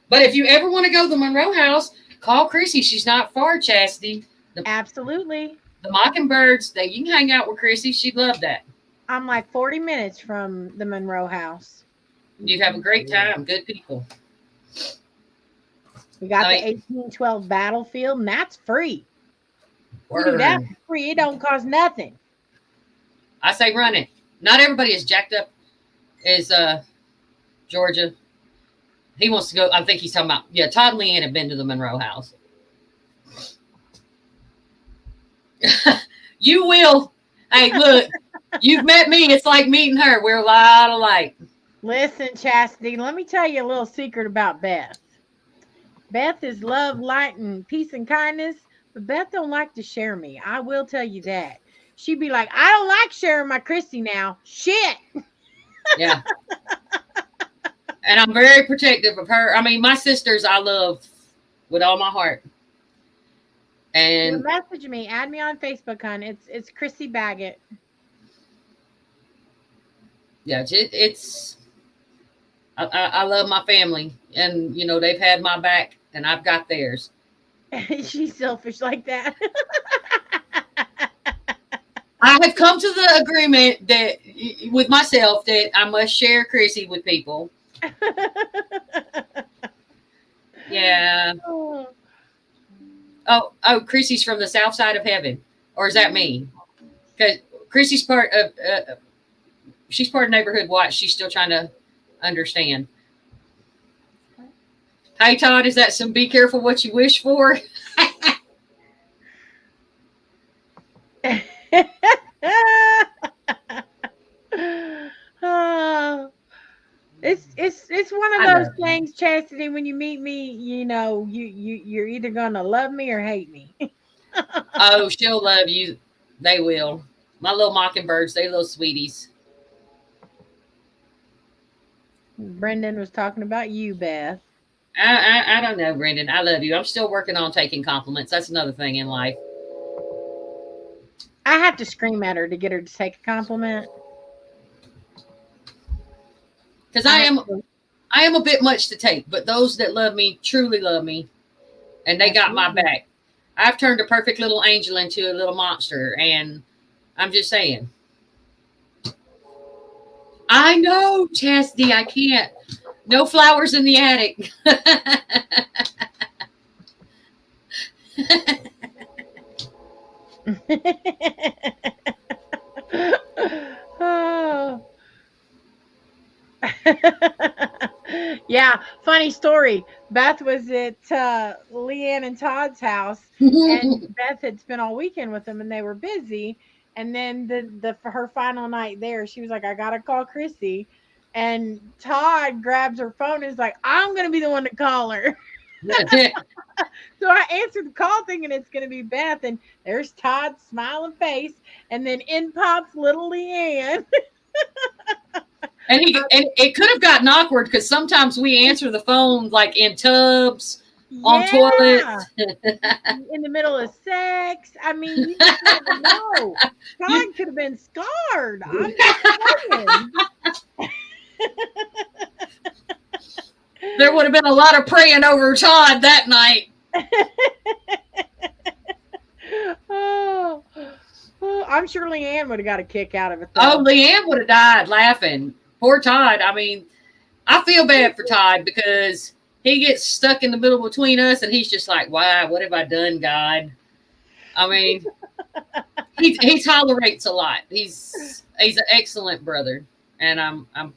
But if you ever want to go to the Monroe House, call Chrissy. She's not far, Chastity. Absolutely. The Mockingbirds, you can hang out with Chrissy. She'd love that. I'm like 40 minutes from the Monroe House. You'd have a great time. Good people. We got the 1812 battlefield, and that's free. We Word. do that for free. It don't cost nothing. I say run it. Not everybody is jacked up as Georgia. He wants to go. I think he's talking about, Todd and Leanne have been to the Monroe House. You will. Hey, look, you've met me. It's like meeting her. We're a lot alike. Listen, Chastity, let me tell you a little secret about Beth. Beth is love, light, and peace and kindness, but Beth don't like to share me. I will tell you that. She'd be like, I don't like sharing my Christy now. Shit. Yeah. And I'm very protective of her. I mean, my sisters I love with all my heart. And message me, add me on Facebook, hon. It's Chrissy Baggett. Yeah, I love my family, and they've had my back, and I've got theirs. She's selfish like that. I have come to the agreement that with myself that I must share Chrissy with people. Yeah. Oh, Chrissy's from the south side of heaven, or is that me? Because Chrissy's part of she's part of Neighborhood Watch. She's still trying to understand. Hey, Todd, is that some be careful what you wish for? It's one of those things, Chastity. When you meet me, you're either gonna love me or hate me. Oh, she'll love you. They will. My little mockingbirds, they little sweeties. Brendan was talking about you, Beth. I don't know, Brendan. I love you. I'm still working on taking compliments. That's another thing in life. I have to scream at her to get her to take a compliment. Because I am a bit much to take, but those that love me truly love me, and they got my back. I've turned a perfect little angel into a little monster, and I'm just saying. I know, Chastity, I can't. No flowers in the attic. Oh. Yeah, funny story. Beth was at Leanne and Todd's house, and Beth had spent all weekend with them, and they were busy. And then for her final night there, she was like, I gotta call Chrissy. And Todd grabs her phone and is like, I'm gonna be the one to call her. So I answered the call thinking it's gonna be Beth, and there's Todd's smiling face, and then in pops little Leanne. And it could have gotten awkward because sometimes we answer the phone like in tubs, on toilets, in the middle of sex. I mean, you just never know. Todd could have been scarred. I'm just saying. There would have been a lot of praying over Todd that night. Oh, I'm sure Leanne would have got a kick out of it, though. Oh, Leanne would have died laughing. Poor Todd. I mean, I feel bad for Todd because he gets stuck in the middle between us, and he's just like, "Why? What have I done, God?" I mean, he tolerates a lot. He's an excellent brother, and I'm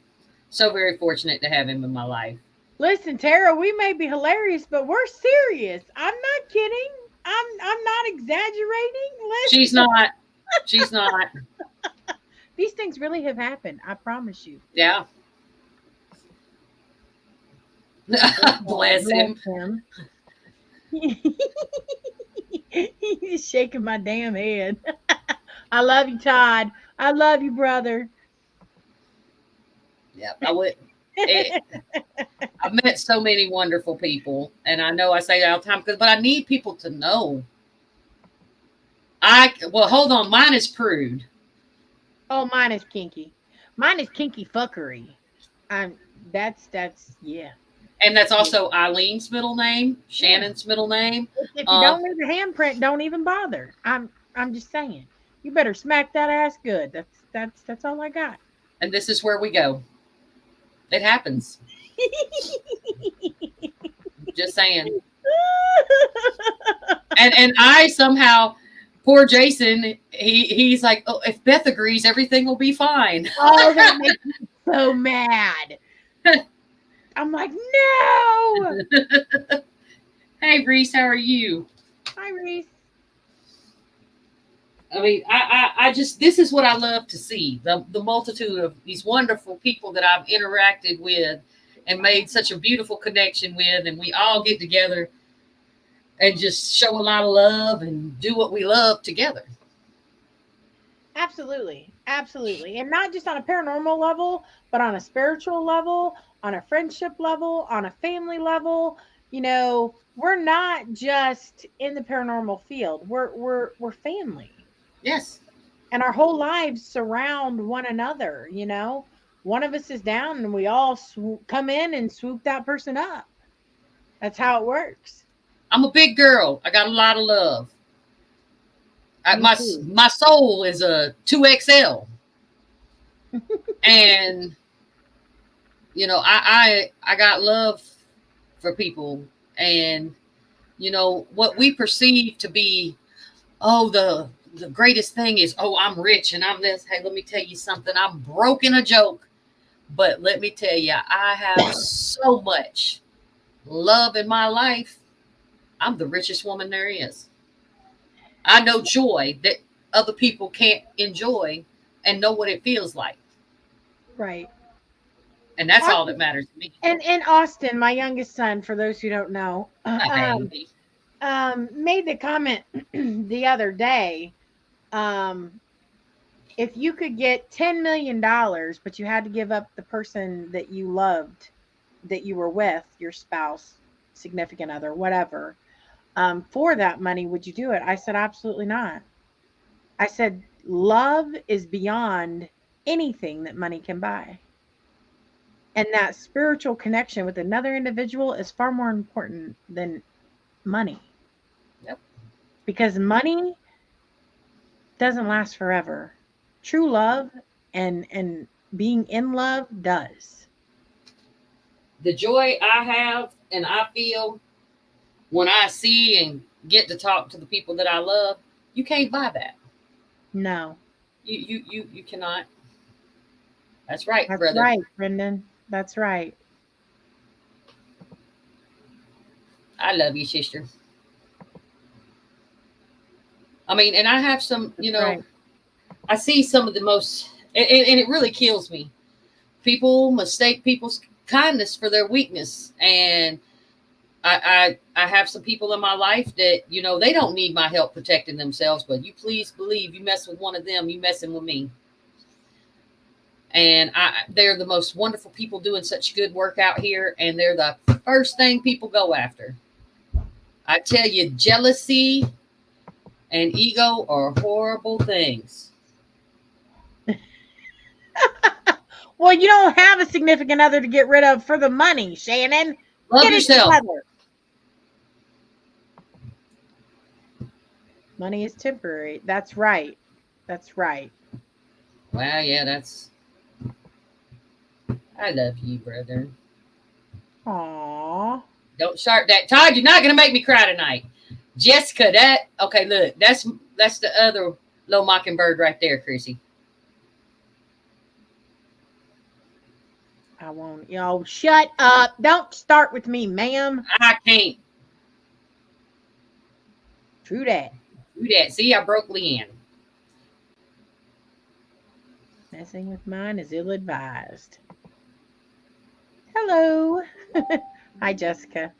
so very fortunate to have him in my life. Listen, Tara, we may be hilarious, but we're serious. I'm not kidding. I'm not exaggerating. Listen. She's not. She's not. These things really have happened. I promise you. Yeah. Bless him. He's shaking my damn head. I love you, Todd. I love you, brother. Yeah, I would. It, I've met so many wonderful people, and I know I say that all the time, but I need people to know. Well, hold on, mine is prude, Oh, mine is kinky. Mine is kinky fuckery. I'm that's yeah. and that's Yeah. also Eileen's middle name, Yeah. Shannon's middle name. If you Uh, don't leave a handprint, don't even bother. I'm just saying. You better smack that ass good. That's all I got. and this is where we go. It happens. Just saying. And I somehow, poor Jason, he's like, oh, if Beth agrees, everything will be fine. Oh, that makes me so mad. I'm like, no. Hey, Reese, how are you? Hi, Reese. I mean, I just, this is what I love to see, the multitude of these wonderful people that I've interacted with and made such a beautiful connection with, and we all get together and just show a lot of love and do what we love together. Absolutely. Absolutely. And not just on a paranormal level, but on a spiritual level, on a friendship level, on a family level. We're not just in the paranormal field. We're family. Yes. And our whole lives surround one another. One of us is down and we all come in and swoop that person up. That's how it works. I'm a big girl. I got a lot of love. My soul is a 2XL. And I got love for people, and what we perceive to be, oh, the greatest thing is, oh, I'm rich and I'm this. Hey, let me tell you something. I'm broke in a joke, but let me tell you, I have so much love in my life. I'm the richest woman there is. I know joy that other people can't enjoy and know what it feels like. Right. And that's all that matters to me. And Austin, my youngest son, for those who don't know, Baby. made the comment the other day. If you could get $10 million, but you had to give up the person that you loved, that you were with, your spouse, significant other, whatever, for that money, would you do it? I said, absolutely not. I said, love is beyond anything that money can buy. And that spiritual connection with another individual is far more important than money. Yep. Because money doesn't last forever. True love and being in love does. The joy I have and I feel when I see and get to talk to the people that I love, you can't buy that. No. You cannot. That's right, That's brother. right, Brendan. That's right. I love you, sister. I mean, and I have some, Right. I see some of the most, and it really kills me. People mistake people's kindness for their weakness. And I have some people in my life that, they don't need my help protecting themselves, but you please believe you mess with one of them, you messing with me. And they're the most wonderful people doing such good work out here. And they're the first thing people go after. I tell you, jealousy and ego are horrible things. Well, you don't have a significant other to get rid of for the money, Shannon. Love Get yourself. it together. Money is temporary. That's right. That's right. Well, yeah, I love you, brother. Aww. Don't start that. Todd, you're not going to make me cry tonight. Jessica, okay, look, that's the other little mockingbird right there, Chrissy. I won't. Shut up. Don't start with me, ma'am. I can't. True that. See, I broke Leanne. Messing with mine is ill-advised. Hello. Hi, Jessica.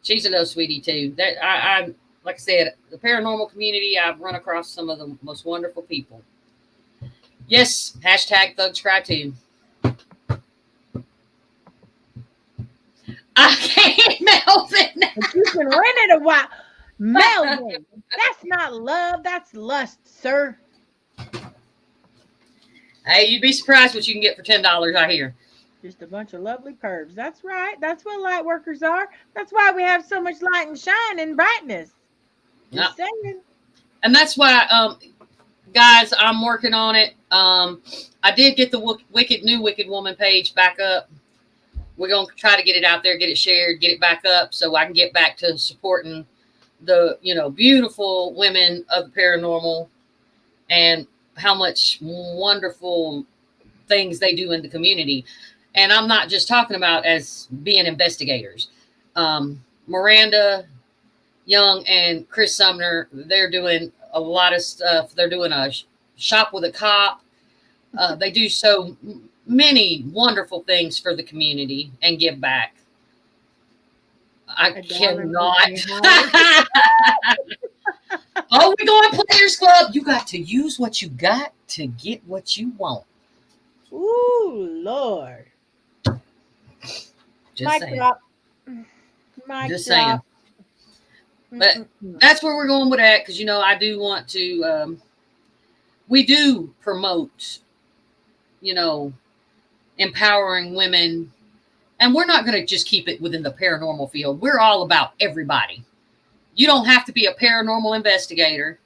She's a little sweetie too. That like I said, the paranormal community, I've run across some of the most wonderful people. Yes, hashtag thugs cry too. I can't, Melvin. But you've been renting a while. Melvin, that's not love, that's lust, sir. Hey, you'd be surprised what you can get for $10 out here. Just a bunch of lovely pervs. That's right. That's what light workers are. That's why we have so much light and shine and brightness. Just saying. And that's why, guys, I'm working on it. I did get the New Wicked Woman page back up. We're going to try to get it out there, get it shared, get it back up so I can get back to supporting the, beautiful women of the paranormal and how much wonderful things they do in the community. And I'm not just talking about as being investigators. Miranda Young and Chris Sumner, they're doing a lot of stuff. They're doing a shop with a cop. They do so many wonderful things for the community and give back. I cannot. Oh, we're going Players Club. You got to use what you got to get what you want. Ooh, Lord. Just Mic saying. drop. Mic Just drop. saying. But that's where we're going with that because, I do want to, we do promote, empowering women. And we're not going to just keep it within the paranormal field. We're all about everybody. You don't have to be a paranormal investigator.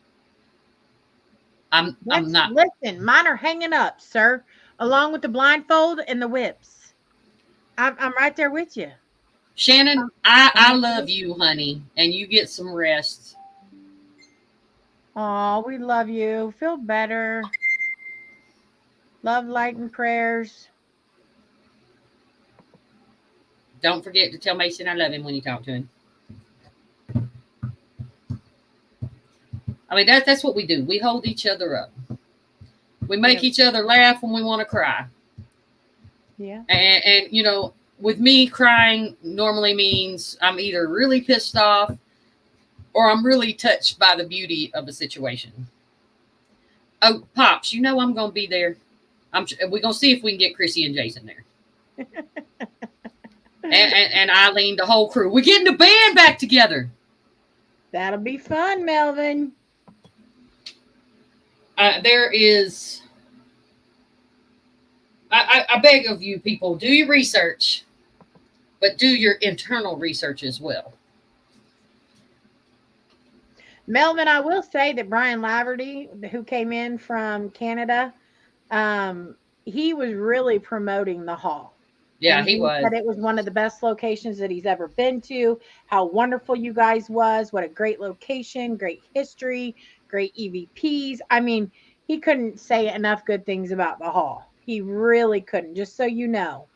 I'm not. Listen, mine are hanging up, sir, along with the blindfold and the whips. I'm right there with you. Shannon, I love you, honey, and you get some rest. Oh, we love you. Feel better. Love, light, and prayers. Don't forget to tell Mason I love him when you talk to him. I mean, that's what we do. We hold each other up. We make each other laugh when we want to cry. Yeah. And with me, crying normally means I'm either really pissed off or I'm really touched by the beauty of a situation. Oh, Pops, I'm going to be there. We're going to see if we can get Chrissy and Jason there. and Eileen, the whole crew. We're getting the band back together. That'll be fun, Melvin. There is... I beg of you people, do your research, but do your internal research as well. Melvin, I will say that Brian Laverty, who came in from Canada, he was really promoting the hall. Yeah, and he was. Said it was one of the best locations that he's ever been to. How wonderful you guys was. What a great location, great history, great EVPs. I mean, he couldn't say enough good things about the hall. He really couldn't, just so you know.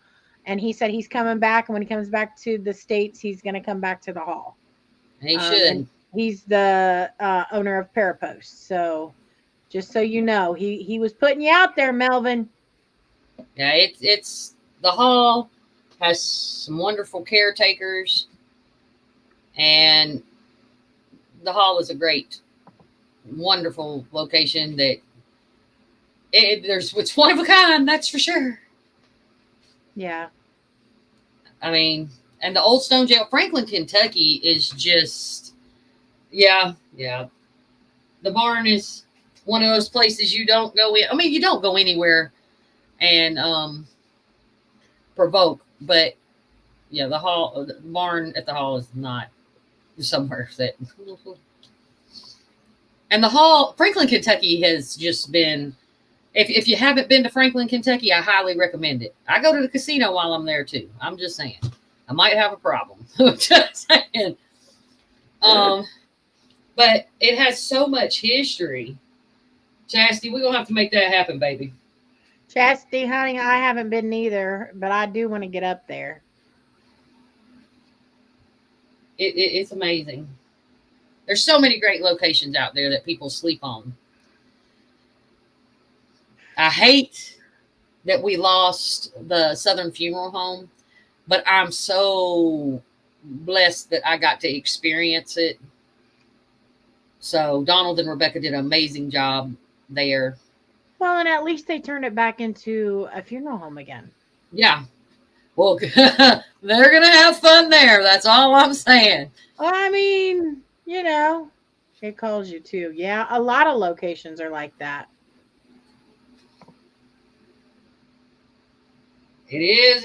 And he said he's coming back, and when he comes back to the States, he's going to come back to the hall. He should. He's the owner of Parapost. So just so you know, he was putting you out there, Melvin. Yeah, it's the hall has some wonderful caretakers, and the hall is a great, wonderful location that it's one of a kind, that's for sure. Yeah. I mean, and the Old Stone Jail, Franklin, Kentucky is just, yeah. The barn is one of those places you don't go in. I mean, you don't go anywhere and provoke, but yeah, the barn at the hall is not somewhere that. And the hall, Franklin, Kentucky has just been, if you haven't been to Franklin, Kentucky, I highly recommend it. I go to the casino while I'm there too. I'm just saying. I might have a problem. Just saying. But it has so much history. Chastity, we're going to have to make that happen, baby. Chastity, honey, I haven't been either, but I do want to get up there. It's amazing. There's so many great locations out there that people sleep on. I hate that we lost the Southern Funeral Home, but I'm so blessed that I got to experience it. So Donald and Rebecca did an amazing job there. Well, and at least they turned it back into a funeral home again. Yeah. Well, they're going to have fun there. That's all I'm saying. I mean, you know, it calls you to. Yeah, a lot of locations are like that. It is.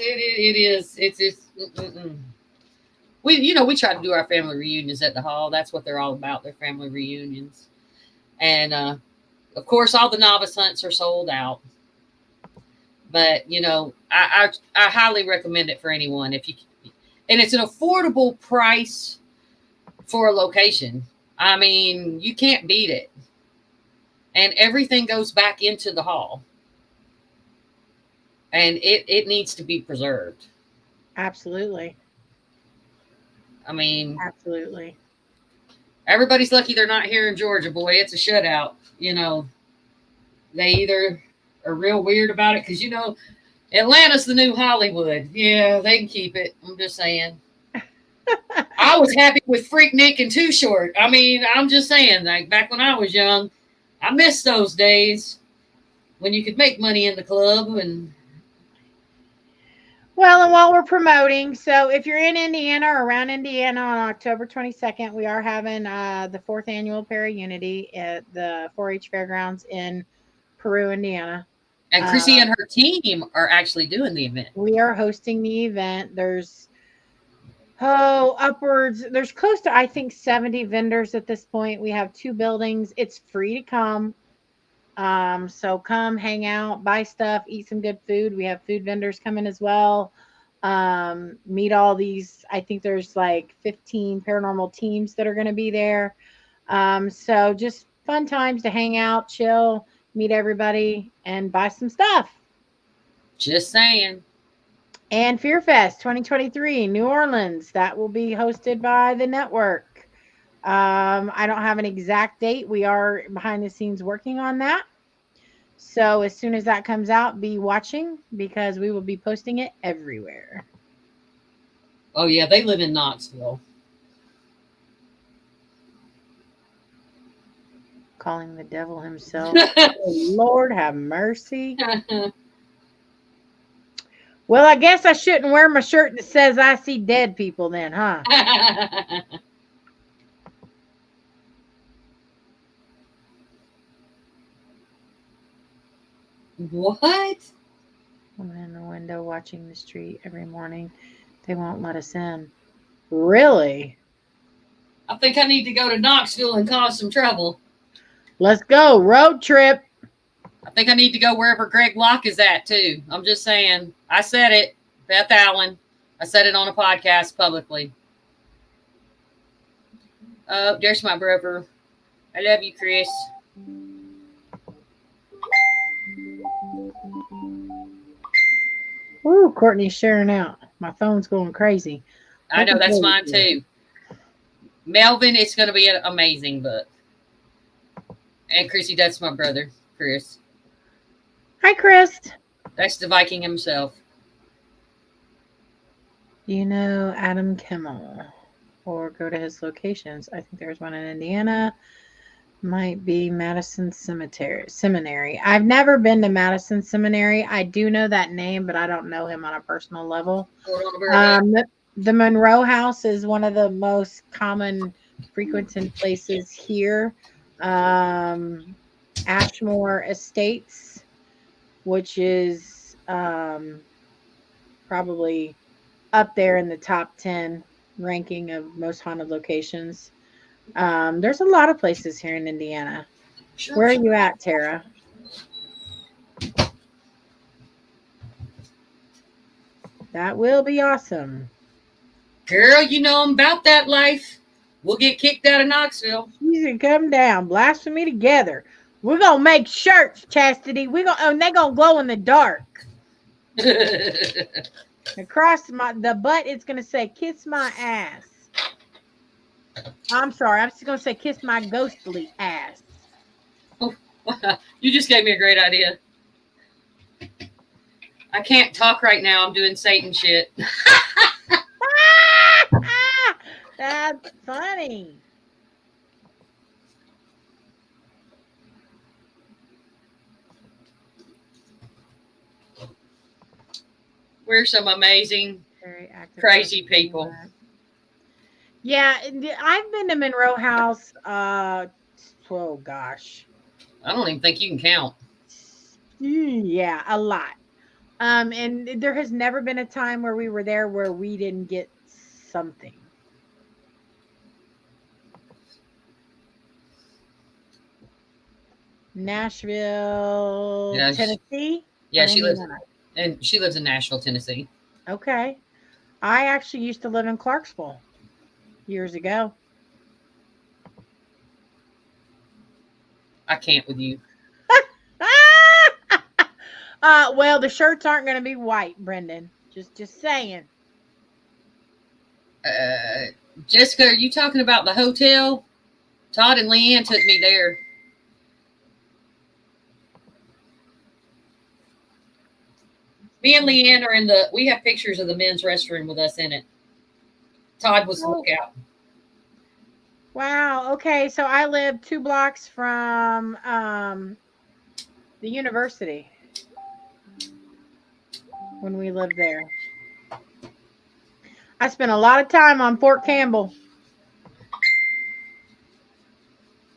It's we try to do our family reunions at the hall. That's what they're all about. They're family reunions. And of course, all the novice hunts are sold out. But I highly recommend it for anyone if you. And it's an affordable price for a location. I mean, you can't beat it. And everything goes back into the hall. And it needs to be preserved. Absolutely. I mean, absolutely. Everybody's lucky they're not here in Georgia, boy. It's a shutout. They either are real weird about it because, Atlanta's the new Hollywood. Yeah, they can keep it. I'm just saying. I was happy with Freaknik and Too Short. I mean, I'm just saying, like back when I was young, I miss those days when you could make money in the club. Well, and while we're promoting, so if you're in Indiana or around Indiana on October 22nd, we are having the 4th annual Para-Unity at the 4-H Fairgrounds in Peru, Indiana. And Chrissy and her team are actually doing the event. We are hosting the event. There's there's close to, I think, 70 vendors at this point. We have 2 buildings. It's free to come. So come hang out, buy stuff, eat some good food. We have food vendors coming as well. Meet all these, I think there's like 15 paranormal teams that are going to be there. So just fun times to hang out, chill, meet everybody, and buy some stuff. Just saying. And Fear Fest 2023, New Orleans. That will be hosted by the network. I don't have an exact date. We are behind the scenes working on that. So as soon as that comes out, be watching because we will be posting it everywhere. Oh, yeah. They live in Knoxville. Calling the devil himself. Oh, Lord have mercy. Well, I guess I shouldn't wear my shirt that says I see dead people then, huh? What? I'm in the window watching the street every morning. They won't let us in. Really? I think I need to go to Knoxville and cause some trouble. Let's go. Road trip. I think I need to go wherever Greg Locke is at, too. I'm just saying. I said it. Beth Allen. I said it on a podcast publicly. Oh, there's my brother. I love you, Chris. Ooh, Courtney's sharing out. My phone's going crazy. I know, that's mine, too. Melvin, it's going to be an amazing book. And Chrissy, that's my brother, Chris. Hi, Chris. That's the Viking himself. Do you know Adam Kimmel? Or go to his locations. I think there's one in Indiana. Might be Madison Seminary. I've never been to Madison Seminary. I do know that name, but I don't know him on a personal level. The Monroe House is one of the most common frequented places here. Ashmore Estates, which is probably up there in the top 10 ranking of most haunted locations. There's a lot of places here in Indiana. Sure, where are you at, Tara? That will be awesome. Girl, I'm about that life. We'll get kicked out of Knoxville. You can come down. Blasphemy together. We're going to make shirts, Chastity. They're going to glow in the dark. Across the butt, it's going to say, kiss my ass. I'm sorry. I'm just going to say, kiss my ghostly ass. Oh, you just gave me a great idea. I can't talk right now. I'm doing Satan shit. That's funny. We're some amazing, Very active. crazy people. Yeah, I've been to Monroe House. Oh gosh. I don't even think you can count. Yeah, a lot. And there has never been a time where we were there where we didn't get something. Nashville, Yeah, Tennessee, yeah, or she lives, Indiana. and she lives in Nashville, Tennessee. Okay. I actually used to live in Clarksville years ago. I can't with you. Well, the shirts aren't going to be white, Brendan. Just saying. Jessica, are you talking about the hotel? Todd and Leanne took me there. Me and Leanne are in the. We have pictures of the men's restroom with us in it. Todd was the lookout. Wow. Okay, so I live 2 blocks from the university when we lived there. I spent a lot of time on Fort Campbell.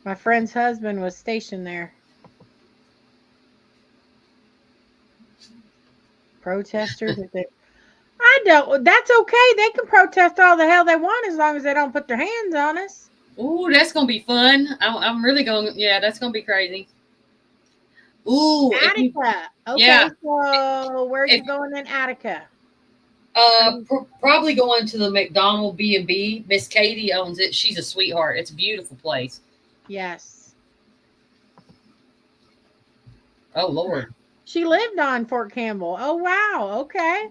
My friend's husband was stationed there. Protesters. I don't. That's okay. They can protest all the hell they want as long as they don't put their hands on us. Ooh, that's gonna be fun. I'm really going. Yeah, that's gonna be crazy. Ooh, Attica. Okay, yeah. So where are you going in Attica? Probably going to the McDonald B&B. Miss Katie owns it. She's a sweetheart. It's a beautiful place. Yes. Oh Lord. She lived on Fort Campbell. Oh wow. Okay.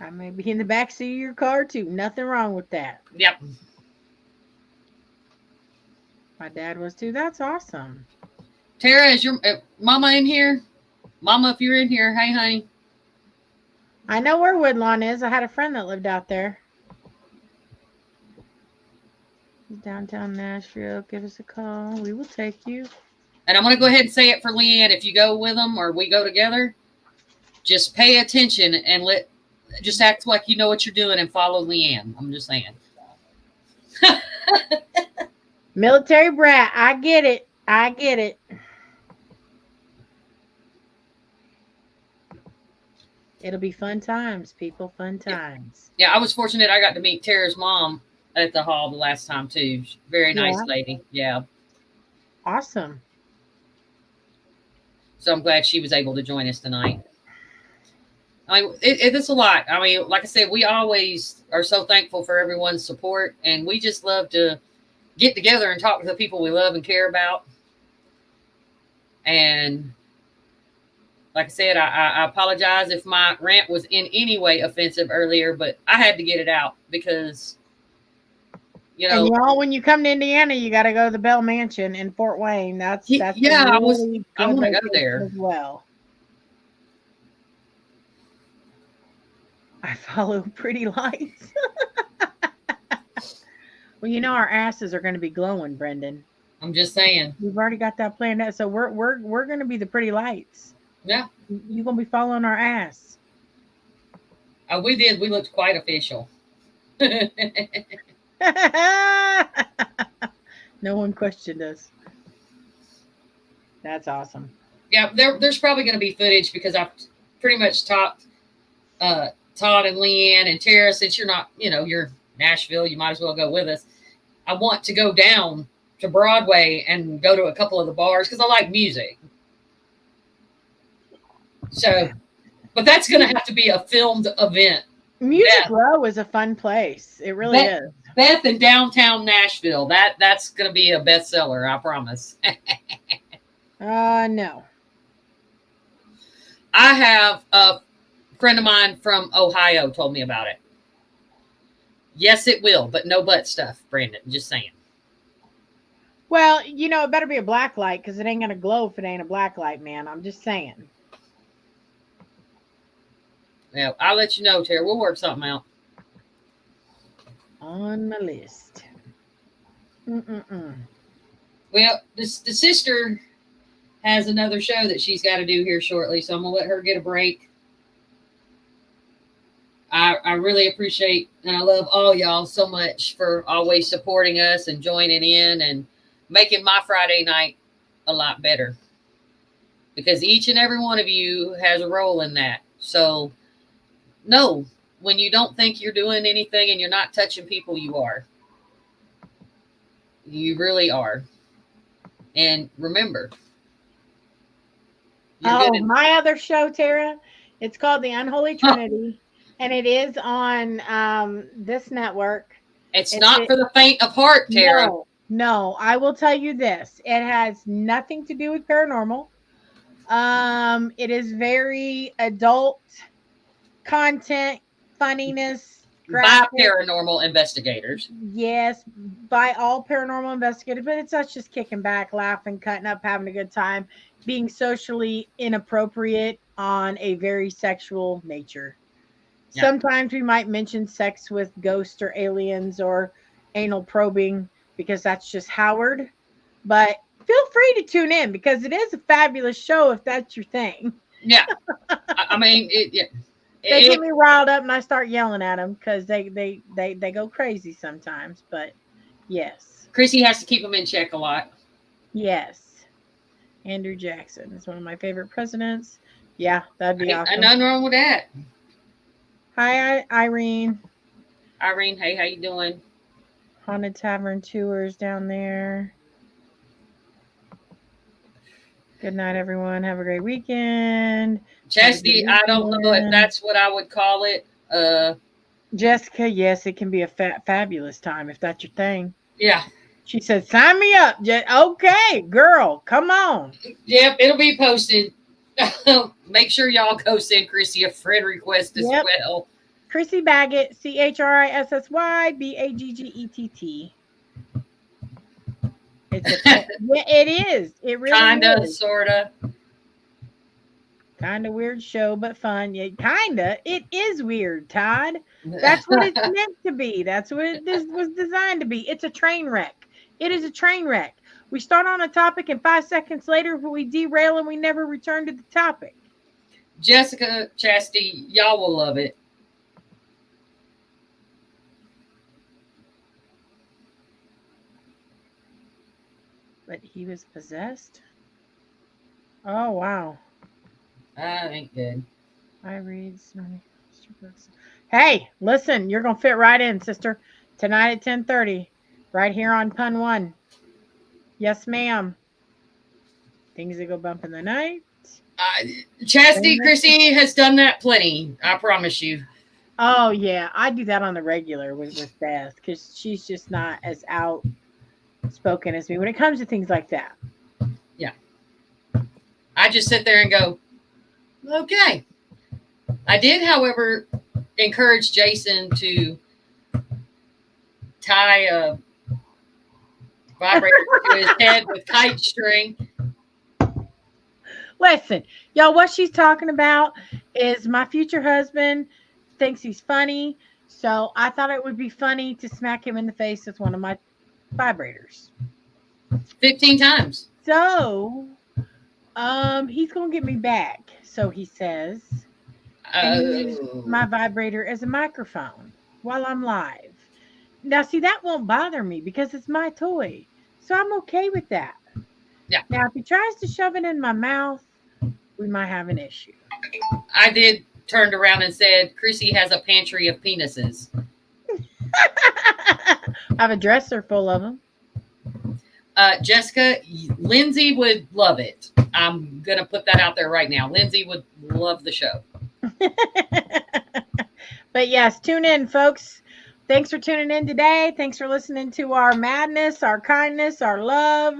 I may be in the backseat of your car too. Nothing wrong with that. Yep. My dad was too. That's awesome. Tara, is your mama in here? Mama, if you're in here, hey honey. I know where Woodlawn is. I had a friend that lived out there. Downtown Nashville. Give us a call. We will take you. And I'm going to go ahead and say it for Leanne. If you go with them or we go together, just pay attention and just act like you know what you're doing and follow Leanne. I'm just saying. Military brat. I get it. I get it. It'll be fun times, people. Fun times. Yeah, I was fortunate. I got to meet Tara's mom at the hall the last time too. Very nice lady. Yeah. Awesome. So I'm glad she was able to join us tonight. I mean, it's a lot. I mean, like I said, we always are so thankful for everyone's support, and we just love to get together and talk to the people we love and care about. And like I said, I apologize if my rant was in any way offensive earlier, but I had to get it out because, you know. And y'all, when you come to Indiana, you got to go to the Bell Mansion in Fort Wayne. That's yeah. I want to go there as well. I follow pretty lights. Well, you know our asses are going to be glowing, Brendan. I'm just saying. We've already got that planned out, so we're going to be the pretty lights. Yeah. You're going to be following our ass. We did. We looked quite official. No one questioned us. That's awesome. Yeah, there's probably going to be footage because I've pretty much talked Todd and Leanne and Tara. Since you're not, you're Nashville, you might as well go with us. I want to go down to Broadway and go to a couple of the bars because I like music. So, but that's going to have to be a filmed event. Music Row is a fun place. It really is. Beth in downtown Nashville. That's going to be a bestseller, I promise. No. I have a friend of mine from Ohio told me about it. Yes, it will, but no butt stuff, Brandon. Just saying. Well, it better be a black light because it ain't going to glow if it ain't a black light, man. I'm just saying. Yeah, I'll let you know, Tara. We'll work something out. On my list. Well, the sister has another show that she's got to do here shortly, so I'm gonna let her get a break. I really appreciate and I love all y'all so much for always supporting us and joining in and making my Friday night a lot better. Because each and every one of you has a role in that. So no, when you don't think you're doing anything and you're not touching people, you are. You really are. And remember, my other show, Tara, it's called The Unholy Trinity, and it is on this network. It's not for the faint of heart, Tara. No, I will tell you this. It has nothing to do with paranormal. It is very adult content, funniness, graphic. By paranormal investigators. Yes, by all paranormal investigators, but it's us just kicking back, laughing, cutting up, having a good time, being socially inappropriate on a very sexual nature. Yeah. Sometimes we might mention sex with ghosts or aliens or anal probing because that's just Howard. But feel free to tune in because it is a fabulous show if that's your thing. Yeah. I mean, they get me riled up and I start yelling at them because they go crazy sometimes. But yes. Chrissy has to keep them in check a lot. Yes. Andrew Jackson is one of my favorite presidents. Yeah, that'd be awesome. Nothing wrong with that. Hi, Irene. Irene, hey, how you doing? Haunted Tavern Tours down there. Good night, everyone. Have a great weekend. Chastity, I don't know if that's what I would call it. Jessica, yes, it can be a fabulous time if that's your thing. Yeah. She said, sign me up. Okay, girl, come on. Yep, it'll be posted. Make sure y'all go send Chrissy a friend request as well. Chrissy Baggett, ChrissysYBaggett. It is. It really kinda, is. Sorta. Kind of weird show, but fun. Yeah, kinda. It is weird, Todd. That's what it's meant to be. That's what this was designed to be. It's a train wreck. It is a train wreck. We start on a topic and 5 seconds later we derail and we never return to the topic. Jessica, Chastity, y'all will love it. But he was possessed? Oh, wow. That ain't good. I read so many books. Hey, listen, you're going to fit right in, sister. Tonight at 10:30, right here on Pun 1. Yes, ma'am. Things that go bump in the night. Chastity, Chrissy has done that plenty. I promise you. Oh, yeah. I do that on the regular with Beth because she's just not as outspoken as me when it comes to things like that. Yeah. I just sit there and go, okay. I did, however, encourage Jason to tie a vibrator to his head with kite string. Listen, y'all, what she's talking about is my future husband thinks he's funny. So I thought it would be funny to smack him in the face with one of my vibrators. 15 times. So he's going to get me back. So he says, and use my vibrator as a microphone while I'm live. Now, see, that won't bother me because it's my toy. So I'm okay with that. Yeah. Now, if he tries to shove it in my mouth, we might have an issue. I did turned around and said, Chrissy has a pantry of penises. I have a dresser full of them. Jessica, Lindsay would love it. I'm going to put that out there right now. Lindsay would love the show. But yes, tune in, folks. Thanks for tuning in today. Thanks for listening to our madness, our kindness, our love,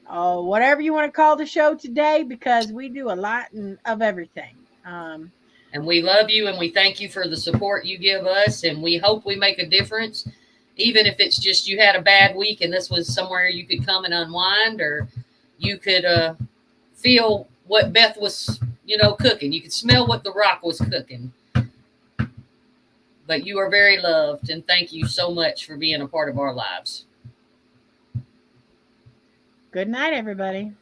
whatever you want to call the show today, because we do a lot of everything. And we love you and we thank you for the support you give us. And we hope we make a difference, even if it's just you had a bad week and this was somewhere you could come and unwind, or you could feel what Beth was, cooking. You could smell what the Rock was cooking. But you are very loved, and thank you so much for being a part of our lives. Good night, everybody.